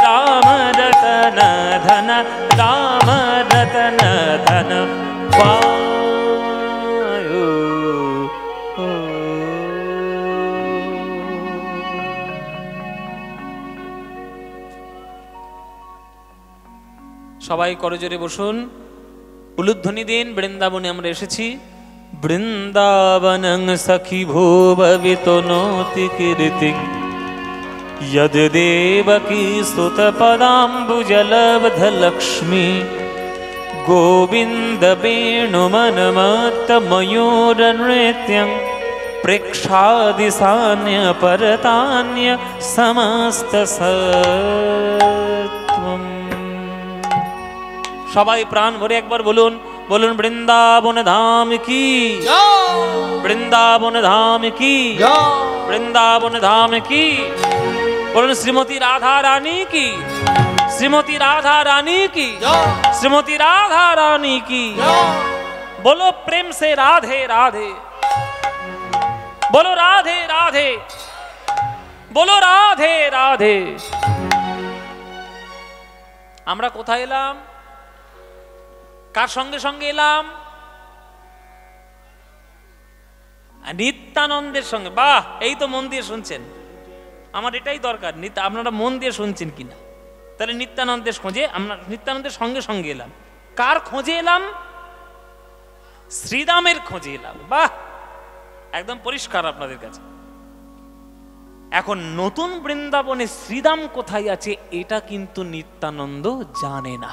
राम रतन धन राम रतन धन पायो সবাই করজোরে বসুন উলুধ্বনি দিন বৃন্দাবনে আমরা এসেছি বৃন্দাবনং সখী ভুববিতো নোতি কীর্তি यद देवकी सुत पदाम्बुजलब्ध लक्ष्मी गोविंद वेणुमनमत्त मयूर नृत्यं प्रेक्षादिशान्य परतान्य समस्त सत्वम সবাই প্রাণ ভরে একবার বলুন বলুন বৃন্দাবন ধাম কি বৃন্দাবন ধাম কি বৃন্দাবন ধাম কি বলুন শ্রীমতী রাধা রানী কি শ্রীমতী রাধা রানী কি শ্রীমতী রাধা রানী কি बोलो प्रेम से राधे राधे बोलो राधे राधे बोलो राधे राधे আমরা কোথায় এলাম কার সঙ্গে সঙ্গে এলাম নিত্যানন্দের সঙ্গে বাহ এই তো মন দিয়ে শুনছেন আমার এটাই দরকার আপনারা মন দিয়ে শুনছেন কিনা তাহলে নিত্যানন্দের খোঁজে আমরা নিত্যানন্দের সঙ্গে সঙ্গে এলাম কার খোঁজে এলাম শ্রীরামের খোঁজে এলাম বাহ একদম পরিষ্কার আপনাদের কাছে এখন নতুন বৃন্দাবনে শ্রীরাম কোথায় আছে এটা কিন্তু নিত্যানন্দ জানে না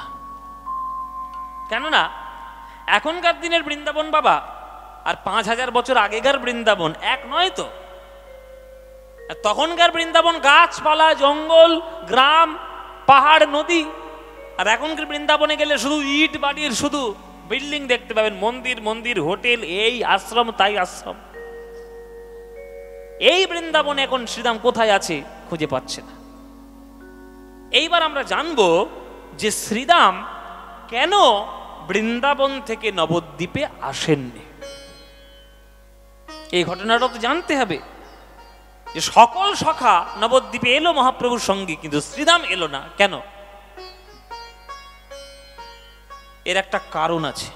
কেননা এখনকার দিনের বৃন্দাবন বাবা আর 5000 বছর আগেকার বৃন্দাবন এক নয় তো তখনকার বৃন্দাবন গাছপালা জঙ্গল গ্রাম পাহাড় নদী আর এখনকার বৃন্দাবনে গেলে শুধু ইট বাড়ির শুধু বিল্ডিং দেখতে পাবেন মন্দির মন্দির হোটেল এই আশ্রম তাই আশ্রম এই বৃন্দাবনে এখন শ্রীরাম কোথায় আছে খুঁজে পাচ্ছে না এইবার আমরা জানবো যে শ্রীরাম কেন বৃন্দাবন থেকে নবদ্বীপে আসেননি এই ঘটনাটা তো জানতে হবে যে সকল সখা নবদ্বীপে এলো মহাপ্রভুর সঙ্গে কিন্তু শ্রীরাম এলো না কেন এর একটা কারণ আছে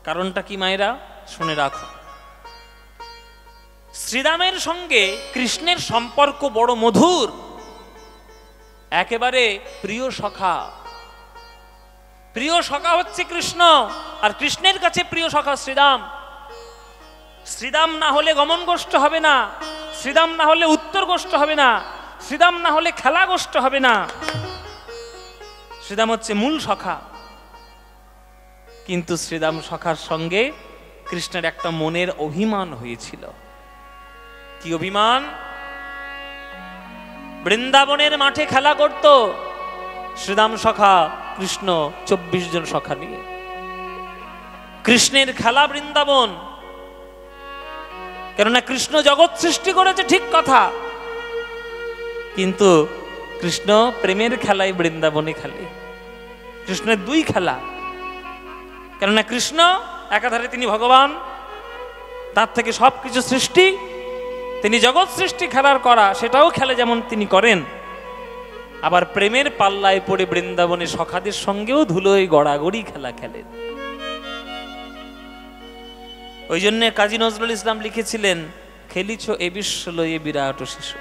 কারণটা কি মায়েরা শুনে রাখো শ্রীরামের সঙ্গে কৃষ্ণের সম্পর্ক বড় মধুর একেবারে প্রিয় সখা হচ্ছে কৃষ্ণ আর কৃষ্ণের কাছে প্রিয় সখা শ্রীরাম শ্রীরাম না হলে গমন গোষ্ঠ হবে না শ্রীরাম না হলে উত্তর অন্তর গোষ্ঠ হবে না, শ্রীদাম না হলে খেলা গোষ্ঠ হবে না। শ্রীদাম হচ্ছে মূল সখা, কিন্তু শ্রীদাম সখার সঙ্গে কৃষ্ণের একটা মনের অভিমান হয়েছিল। কি অভিমান? বৃন্দাবনের মাঠে খেলা করত শ্রীদাম সখা কৃষ্ণ 24 জন সখা নিয়ে। কৃষ্ণের খেলা বৃন্দাবন, কেননা কৃষ্ণ জগৎ সৃষ্টি করেছে ঠিক কথা, কিন্তু কৃষ্ণ প্রেমের খেলাই বৃন্দাবনে খেলে। কৃষ্ণের দুই খেলা, কেননা কৃষ্ণ একাধারে তিনি ভগবান, তার থেকে সবকিছু সৃষ্টি, তিনি জগৎ সৃষ্টি খেলার করা সেটাও খেলে যেমন তিনি করেন, আবার প্রেমের পাল্লায় পড়ে বৃন্দাবনে সখাদের সঙ্গেও ধুলোয় গড়াগড়ি খেলা খেলেন। ওই জন্য কাজী নজরুল ইসলাম লিখেছিলেন, খেলিছ এ বিশ্ব লয়ে বিরাট শিশু।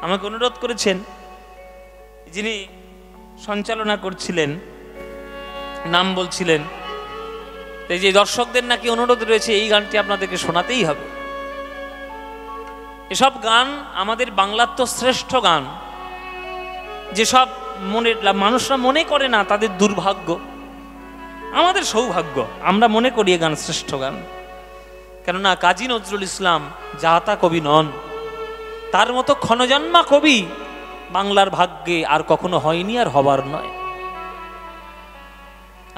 আমাকে অনুরোধ করেছেন, যিনি সঞ্চালনা করছিলেন নাম বলছিলেন, এই যে দর্শকদের নাকি অনুরোধ রয়েছে এই গানটি আপনাদেরকে শোনাতেই হবে। এসব গান আমাদের বাংলার তো শ্রেষ্ঠ গান, যেসব মানুষরা মনে করে না তাদের দুর্ভাগ্য, আমাদের সৌভাগ্য, আমরা মনে করি এ গান শ্রেষ্ঠ গান। কেননা কাজী নজরুল ইসলাম যাতা কবি নন, তার মতো ক্ষণজন্মা কবি বাংলার ভাগ্যে আর কখনো হয়নি, আর হবার নয়।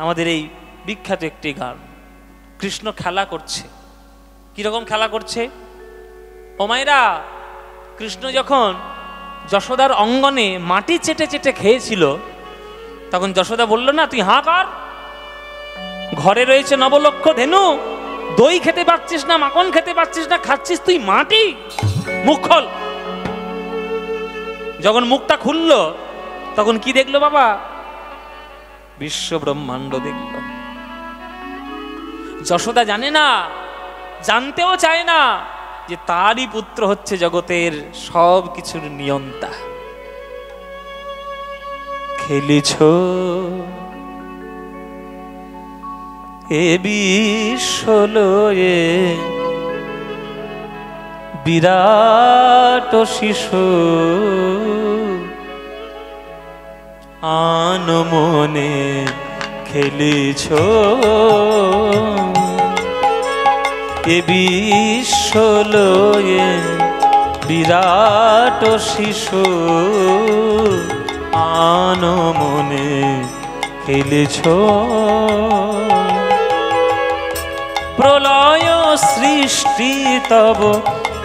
আমাদের এই বিখ্যাত একটি গান, কৃষ্ণ খেলা করছে। কিরকম খেলা করছে? ও মায়েরা, কৃষ্ণ যখন যশোদার অঙ্গনে মাটি চেটে চেটে খেয়েছিল, তখন যশোদা বলল না, তুই হাঁ কর, ঘরে রয়েছে নবলক্ষ ধেনু, দই খেতে পাচ্ছিস না, মাখন খেতে পাচ্ছিস না, খাচ্ছিস তুই মাটি, মুখ খোল। যখন মুখটা খুলল তখন কি দেখলো বাবা? বিশ্ব ব্রহ্মাণ্ড দেখল। যশোদা জানে না, জানতেও চায় না যে তারই পুত্র হচ্ছে জগতের সব কিছুর নিয়ন্তা। খেলিছ এ বিশ্ব লয়ে বিরাট শিশু, আন মনে খেলিছ এ বিশ্ব লয়ে বিরাট শিশু, আন মনে খেলিছ। প্রলয় সৃষ্টি তব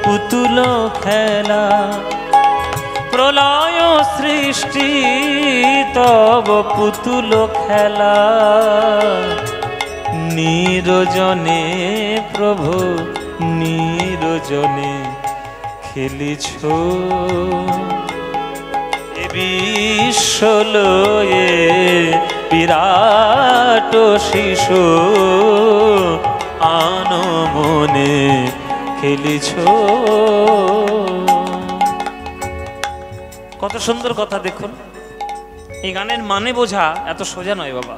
পুতুল খেলা, প্রলয় সৃষ্টি তব পুতুল খেলা, নিরজনে প্রভু নিরজনে খেলিছ এ বিশ্ব লয়ে বিরাট শিশু, আন মনে খেলিছ। কত সুন্দর কথা দেখুন। এই গানের মানে বোঝা এত সোজা নয় বাবা।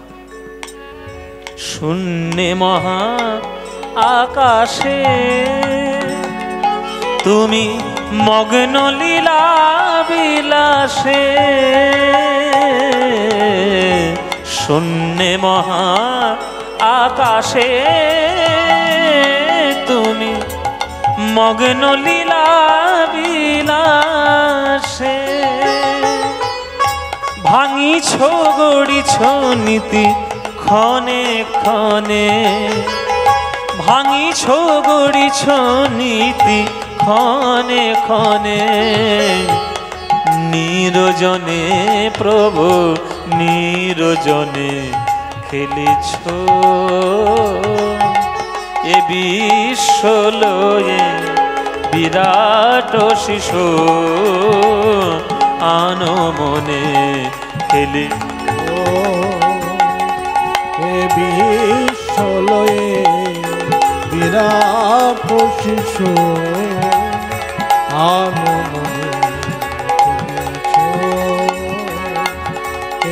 শূন্যে মহা আকাশে তুমি মগ্ন লীলা বিলাসে, শূন্যে মহা আকাশে তুমি মগ্ন লীলা বিলাসে, ভাঙিছ গড়িছ নীতি ক্ষণে ক্ষণে, ভাঙিছ গড়িছ নীতি ক্ষণে ক্ষণে, নিরজনে প্রভু নিরজনে খেলিছ এ বিশ্ব লয়ে বিরাট শিশু, আন মনে খেলি। এ বিশ্ব লয়ে বিরাট শিশু, আন মনে খেলিছ।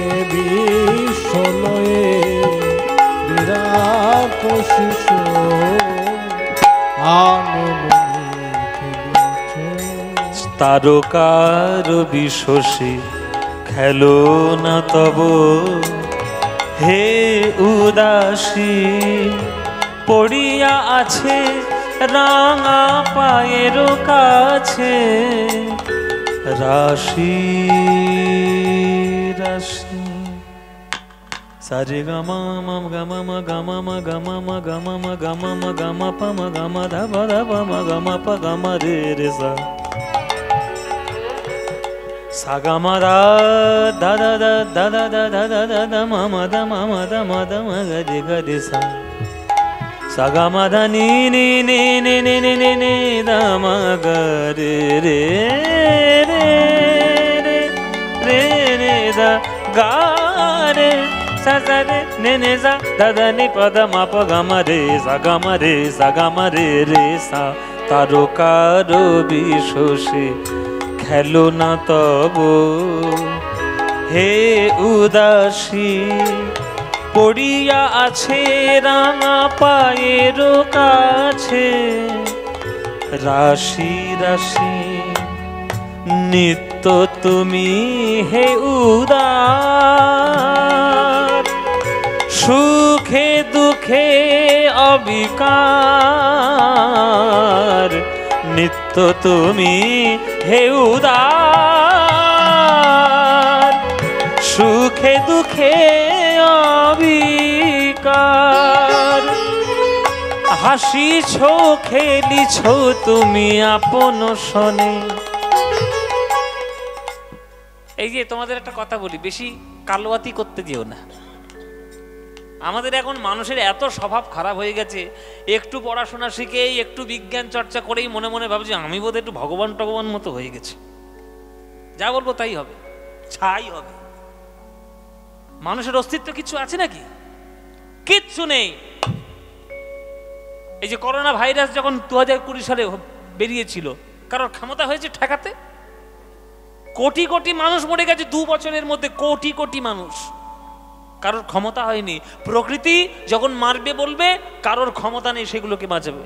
এ বিশ্ব লয়ে বিরাট শিশু, আন মনে খেলিছ। তারকার বিশ্বসী খেলো না তব হে উদাসী পড়িয়া আছে রাঙা পায়ের কাছে রাশি রাশি সারে গামা মা গামা মা গামা মা গামা মা গামা মা গামা মা গামা পা মা গামা ধা বা ধা বা মা গামা পা গামা রে রে সা সা গামা দা দা দা দা দা দা দা দা দা দা মা মা দা মা মা দা মা দা মা গা রে গা রে সা সা গামা ধা নি নি নি নি নি নি নি নি দা মা গা রে রে রে রে রে রে দা গা রে sa sa re ne ne sa da da ni pa da ma pa ga ma re sa ga ma re sa ga ma re re sa তারকার বিশ্বসী খেলো না তব হে উদাসী পড়িয়া আছে রাঙা পায়ের কাছে রাশি রাশি নিত্য তুমি হে উদার সুখে দুঃখে অবিকার নিত্য তুমি হে উদার সুখে দুঃখে অবিকার হাসিছ খেলিছ তুমি আপন শনে এই যে তোমাদের একটা কথা বলি বেশি কালওয়াতি করতে যেও না আমাদের এখন মানুষের এত স্বভাব খারাপ হয়ে গেছে একটু পড়াশোনা শিখেই একটু বিজ্ঞান চর্চা করেই মনে মনে ভাবছি আমি বোধহয় একটু ভগবান টগবান মতো হয়ে গেছে যা বলবো তাই হবে ছাই হবে মানুষের অস্তিত্ব কিছু আছে নাকি কিচ্ছু নেই এই যে করোনা ভাইরাস যখন 2020 সালে বেরিয়েছিল কারোর ক্ষমতা হয়েছে ঠেকাতে কোটি কোটি মানুষ মরে গেছে 2 বছরের মধ্যে কোটি কোটি মানুষ কারোর ক্ষমতা হয়নি প্রকৃতি যখন মারবে বলবে কারোর ক্ষমতা নেই সেগুলোকে বাঁচাবে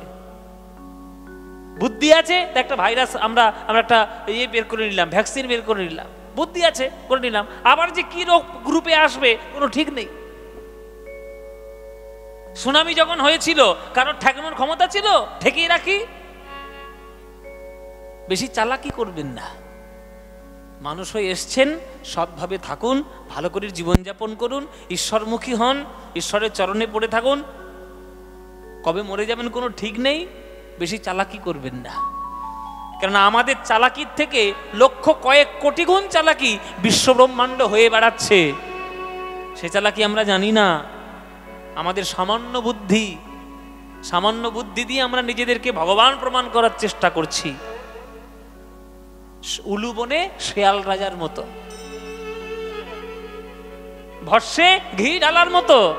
বুদ্ধি আছে একটা ভাইরাস আমরা একটা ইয়ে বের করে নিলাম ভ্যাকসিন বের করে নিলাম বুদ্ধি আছে করে নিলাম আবার যে কি রোগ গ্রুপে আসবে কোনো ঠিক নেই সুনামি যখন হয়েছিল কারোর ঠেকানোর ক্ষমতা ছিল ঠেকিয়ে রাখি বেশি চালাকি করবেন না মানুষ হয়ে এসছেন সৎভাবে থাকুন ভালো করে জীবনযাপন করুন ঈশ্বরমুখী হন ঈশ্বরের চরণে পড়ে থাকুন কবে মরে যাবেন কোনো ঠিক নেই বেশি চালাকি করবেন না কেননা আমাদের চালাকির থেকে লক্ষ কয়েক কোটি গুণ চালাকি বিশ্বব্রহ্মাণ্ড হয়ে বেড়াচ্ছে সে চালাকি আমরা জানি না আমাদের সামান্য বুদ্ধি দিয়ে আমরা নিজেদেরকে ভগবান প্রমাণ করার চেষ্টা করছি উলু বনে শেয়াল রাজার মতো ভস্যে ঘি ঢালার মতো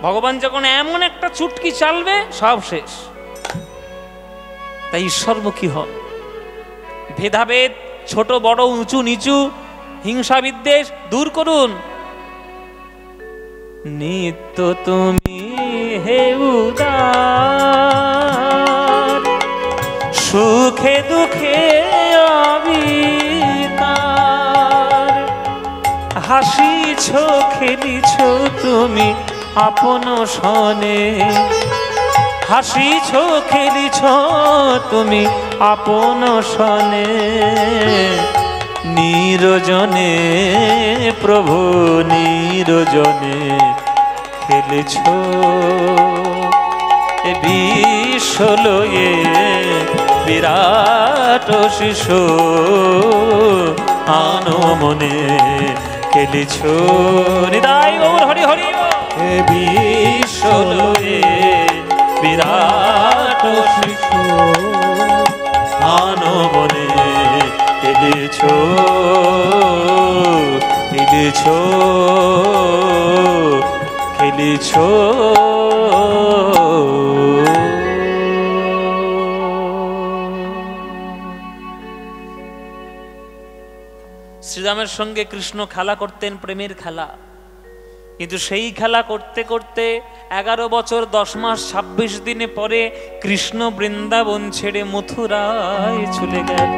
ভগবান যখন এমন একটা চুটকি চালবে সব শেষ তাই ঈশ্বরমুখী হন ভেদাভেদ ছোট বড় উঁচু নিচু হিংসা বিদ্বেষ দূর করুন নিত্য তুমি হে উদার সুখে দুঃখে অবিতার হাসিছ খেলিছ তুমি আপন শনে হাসিছ খেলিছ তুমি আপন শনে নিরজনে প্রভু নিরজনে খেলেছ এ বিশ্বলয়ে বিরাট শিশু আনো মনে খেলেছ নিতাই গৌর হরি হরি এ বিশ্বলয়ে বিরাট শিশু আনো মনে খেলেছ খেলেছ খেলেছ শ্রীরামের সঙ্গে কৃষ্ণ খেলা করতেন প্রেমের খেলা কিন্তু সেই খেলা করতে করতে 11 বছর 10 মাস 26 দিনে পরে কৃষ্ণ বৃন্দাবন ছেড়ে মথুরায় চলে গেল।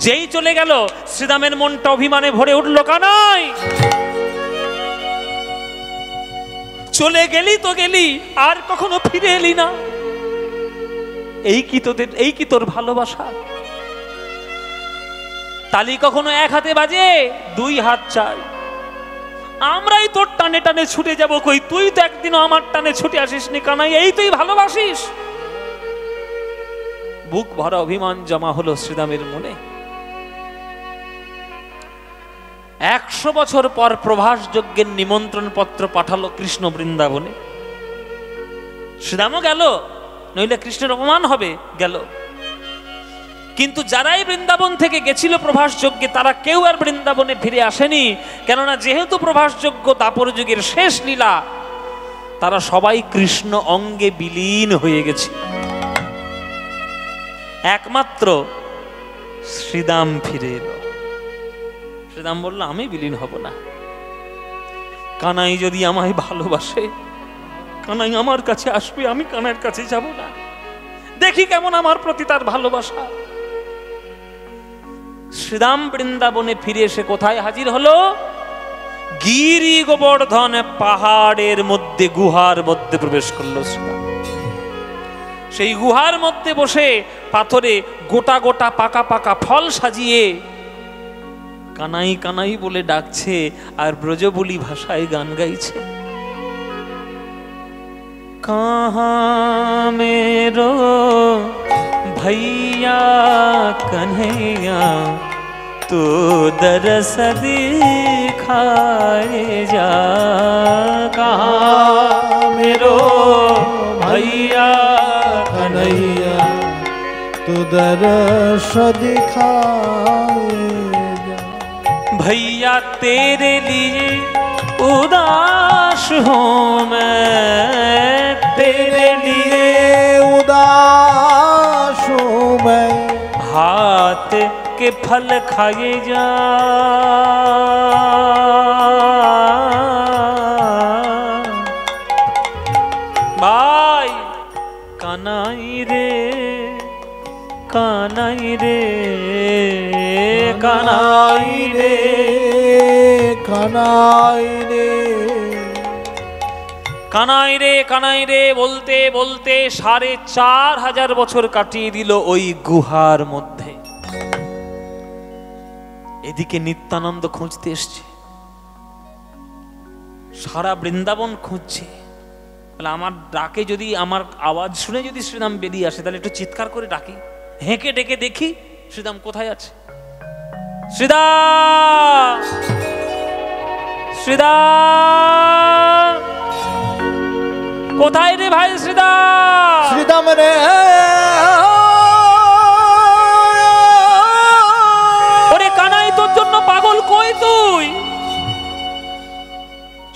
যেই চলে গেল শ্রীরামের মনটা অভিমানে ভরে উঠল, কানাই চলে গেলি তো গেলি, আর কখনো ফিরে এলি না। এই কি তোর ভালোবাসা? তালি কখনো এক হাতে বাজে, 2 হাত চাই। আমরাই তোর টানে টানে ছুটে যাব, কই তুই তো একদিনও আমার টানে ছুটে আসিসনি কানাই, এই তুই ভালোবাসিস? বুক ভরা অভিমান জমা হলো শ্রীরামের মনে। 100 বছর পর প্রভাস যজ্ঞের নিমন্ত্রণ পত্র পাঠালো কৃষ্ণ বৃন্দাবনে। শ্রীরামও গেল, নইলে কৃষ্ণের অপমান হবে, গেল। কিন্তু যারাই বৃন্দাবন থেকে গেছিল প্রভাস যজ্ঞে, তারা কেউ আর বৃন্দাবনে ফিরে আসেনি। কেননা যেহেতু প্রভাস যজ্ঞ দাপর যুগের শেষ লীলা, তারা সবাই কৃষ্ণ অঙ্গে বিলীন হয়ে গেছে। একমাত্র শ্রীরাম ফিরে এলো। শ্রীরাম বলল, আমি বিলীন হব না। কানাই যদি আমায় ভালোবাসে, কানাই আমার কাছে আসবে, আমি কানাইয়ের কাছে যাব না। দেখি কেমন আমার প্রতি তার ভালোবাসা। শ্রীরাম বৃন্দাবনে ফিরে এসে কোথায় হাজির হলো? গিরি গোবর্ধন পাহাড়ের মধ্যে, গুহার মধ্যে প্রবেশ করলো শ্রীরাম। সেই গুহার মধ্যে বসে পাথরে গোটা গোটা পাকা পাকা ফল সাজিয়ে কানাই কানাই বলে ডাকছে, আর ব্রজবুলি ভাষায় গান গাইছে। कहाँ मेरो भैया कन्हैया, तू दरस दिखाए जा। कहाँ मेरो भैया कन्हैया, तू दरस दिखाए जा। भैया तेरे लिए उदास हूँ मैं, तेरे लिए उदास हूँ मैं। हाथ के फल खाए जा। भाई कानाई रे, कानाई रे, कानाई रे, কানাই রে, কানাই রে, কানাই রে বলতে বলতে 4500 বছর কাটিয়ে দিল ওই গুহার মধ্যে। এদিকে নিত্যানন্দ খুঁজতে এসছে, সারা বৃন্দাবন খুঁজছে। বলে আমার ডাকে যদি, আমার আওয়াজ শুনে যদি শ্রীরাম বেরিয়ে আসে, তাহলে একটু চিৎকার করে ডাকি, হেঁকে ডেকে দেখি শ্রীরাম কোথায় আছে। শ্রীরাম, শ্রীরাম কোথায় রে ভাই? শ্রীরাম, শ্রীরাম রে, ওরে কানাই তোর জন্য পাগল, কই তুই?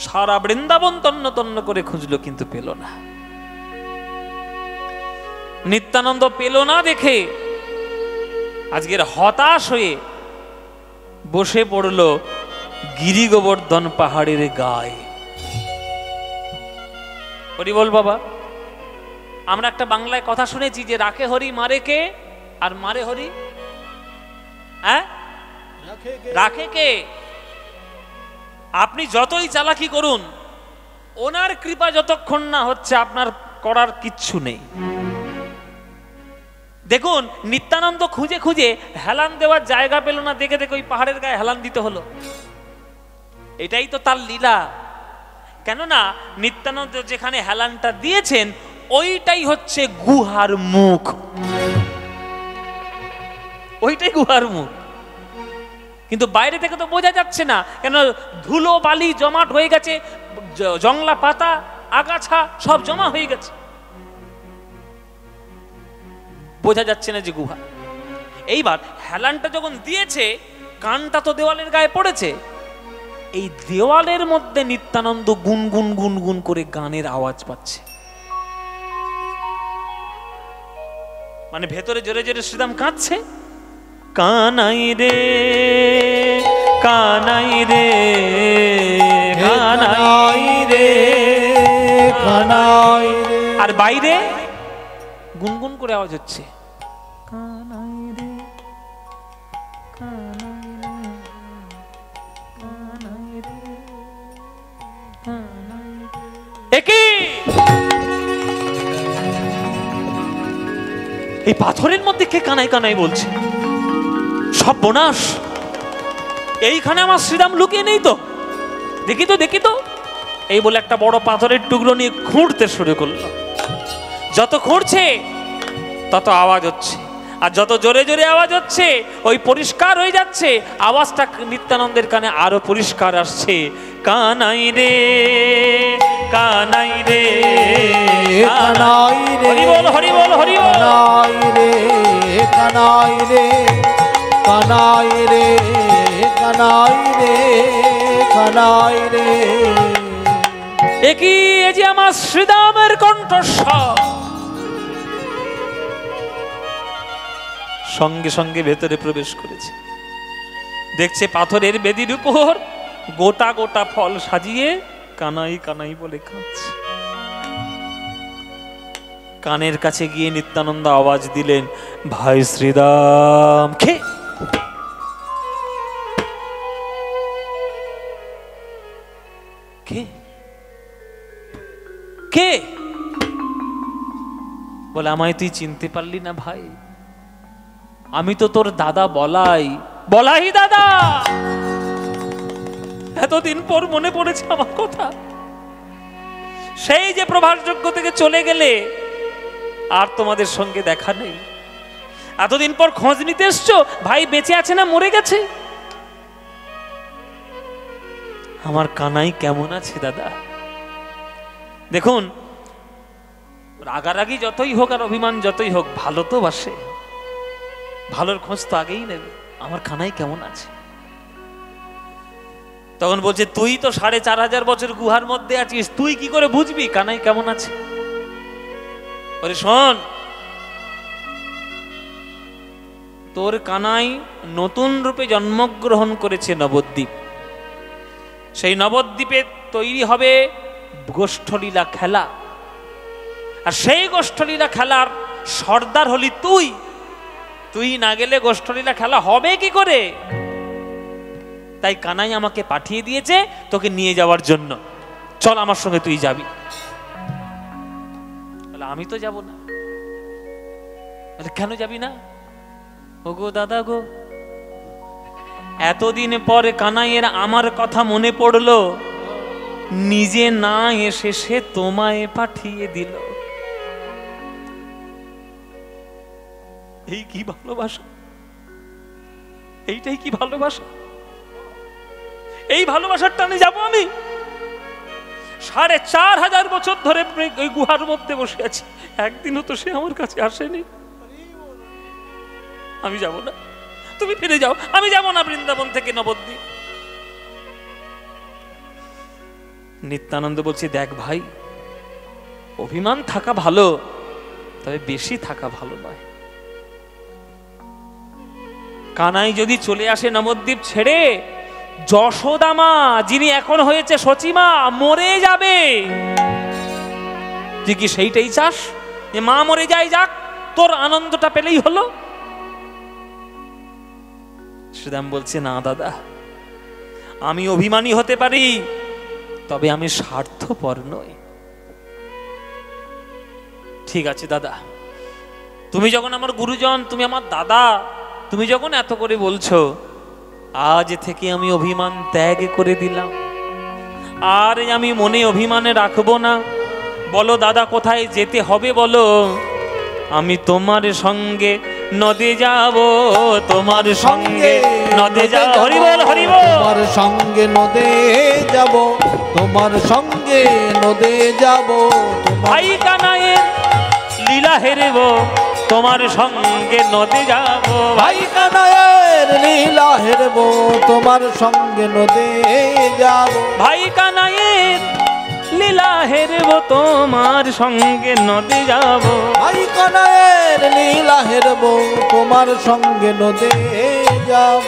সারা বৃন্দাবন তন্ন তন্ন করে খুঁজলো, কিন্তু পেল না। নিত্যানন্দ পেল না দেখে আজকের হতাশ হয়ে বসে পড়ল গিরি গোবর্ধন পাহাড়ের গায়ে। হরি বল বাবা। আমরা একটা বাংলায় কথা শুনেছি যে রাখে হরি মারে কে, আর মারে হরি হ্যাঁ রাখে কে। আপনি যতই চালাকি করুন, ওনার কৃপা যতক্ষণ না হচ্ছে আপনার করার কিচ্ছু নেই। দেখুন নিত্যানন্দ খুঁজে খুঁজে হেলান দেওয়ার জায়গা পেল না, দেখে দেখে ওই পাহাড়ের গায়ে হেলান দিতে হলো। এটাই তো তার লীলা। কেননা নিত্যানন্দ যেখানে হেলানটা দিয়েছেন, ওইটাই হচ্ছে গুহার মুখ, ওইটাই গুহার মুখ। কিন্তু বাইরে থেকে তো বোঝা যাচ্ছে না, কেন ধুলো বালি জমাট হয়ে গেছে, জংলা পাতা আগাছা সব জমা হয়ে গেছে, বোঝা যাচ্ছে না যে গুহা। এইবার হেলানটা যখন দিয়েছে, কানটা তো দেওয়ালের গায়ে পড়েছে, এই দেওয়ালের মধ্যে নিত্যানন্দ গুনগুন গুনগুন করে গানের আওয়াজ পাচ্ছে। মানে ভেতরে জোরে জোরে শ্রীরাম কাঁদছে, কানাই রে, কানাই রে, রে কানাই রে। আর বাইরে গুনগুন করে আওয়াজ হচ্ছে, কানাই রে কানাই রে কানাই রে কানাই রে। একই এই পাথরের মধ্যে কে কানাই কানাই বলছে? সব বোনাস, এইখানে আমার শ্রীরাম লুকিয়ে নেই তো, দেখি তো দেখি তো। এই বলে একটা বড় পাথরের টুকরো নিয়ে খুঁড়তে শুরু করলো। যত খুঁড়ছে তত আওয়াজ হচ্ছে, আর যত জোরে জোরে আওয়াজ হচ্ছে ওই পরিষ্কার হয়ে যাচ্ছে। আওয়াজটা নিত্যানন্দের কানে আরো পরিষ্কার আসছে, কানাই রে কানাই রে কানাই রে। হরি বল হরি বল হরি বল। কানাই রে কানাই রে কানাই রে কানাই রে কানাই রে। একই এ যে আমার শ্রীরামের কণ্ঠস্বর। সঙ্গে সঙ্গে ভেতরে প্রবেশ করেছে, দেখছে পাথরের বেদির উপর গোটা গোটা ফল সাজিয়ে কানাই কানাই বলে কাঁদছে। কানের কাছে গিয়ে নিত্যানন্দ আওয়াজ দিলেন, ভাই শ্রীরাম। কে কে বলে, আমায় তুই চিনতে পারলি না ভাই? আমি তো তোর দাদা বলাই। বলাই দাদা, এতদিন পর মনে পড়েছে আমার কথা। সেই যে প্রভাসযজ্ঞ থেকে চলে গেলে আর তোমাদের সঙ্গে দেখা নেই। এতদিন পর খোঁজ নিতে এসছো, ভাই বেঁচে আছে না মরে গেছে? আমার কানাই কেমন আছে দাদা? দেখুন, রাগারাগি যতই হোক আর অভিমান যতই হোক, ভালো তো বাসে, ভালোর খোঁজ তো আগেই নেবে। আমার কানাই কেমন আছে? তখন বলছে, তুই তো 4500 বছর গুহার মধ্যে আছিস, তুই কি করে বুঝবি কানাই কেমন আছে? ওরে শোন, তোর কানাই নতুন রূপে জন্মগ্রহণ করেছে নবদ্বীপ। সেই নবদ্বীপে তৈরি হবে গোষ্ঠলীলা খেলা, আর সেই গোষ্ঠলীলা খেলার সর্দার হলি তুই। তুই না গেলে গোষ্ঠলীলা খেলা হবে কি করে? তাই কানাই আমাকে পাঠিয়ে দিয়েছে তোকে নিয়ে যাওয়ার জন্য। চল আমার সঙ্গে তুই যাবি। আমি তো যাব না। কেন যাবি না? ও গো দাদা গো, এতদিন পরে কানাইয়ের আমার কথা মনে পড়লো, নিজে না এসে সে তোমায় পাঠিয়ে দিল। এই কি ভালোবাসা! এইটাই কি ভালোবাসা! এই ভালোবাসার টানে যাবো আমি? 4500 বছর ধরে ওই গুহার মধ্যে বসে আছি, একদিনও তো সে আমার কাছে আসেনি। আমি যাব না, তুমি ফিরে যাও। আমি যাব না বৃন্দাবন থেকে নবদ্বীপ। নিত্যানন্দ বলছি, দেখ ভাই, অভিমান থাকা ভালো, তবে বেশি থাকা ভালো নয়। কানাই যদি চলে আসে নবদ্বীপ ছেড়ে, যশোদা মা যিনি এখন হয়েছে সচিমা মরে যাবে। তুই কি সেইটাই চাস যে মা মরে যায়, যাক, তোর আনন্দটা পেলেই হলো? শ্রীরাম বলছে, না দাদা, আমি অভিমানী হতে পারি, তবে আমি স্বার্থপর নই। ঠিক আছে দাদা, তুমি যখন আমার গুরুজন, তুমি আমার দাদা, তুমি যখন এত করে বলছো, আজ থেকে আমি অভিমান ত্যাগ করে দিলাম। আর আমি মনে অভিমানে রাখবো না। বলো দাদা, কোথায় যেতে হবে বলো, আমি তোমার সঙ্গে নদে যাব, তোমার সঙ্গে নদে যাব। হরি বল হরি বল। তোমার সঙ্গে নদে যাব, তোমার সঙ্গে নদে যাব। ভাই কানাইয়ের লীলা হেরব, তোমার সঙ্গে নদে যাব। ভাই কানাইয়ের লীলা হেরব, তোমার সঙ্গে নদে যাব। ভাই কানাইয়ের লীলা হেরব, তোমার সঙ্গে নদে যাব। ভাই কানাইয়ের লীলা হেরব, তোমার সঙ্গে নদে যাব।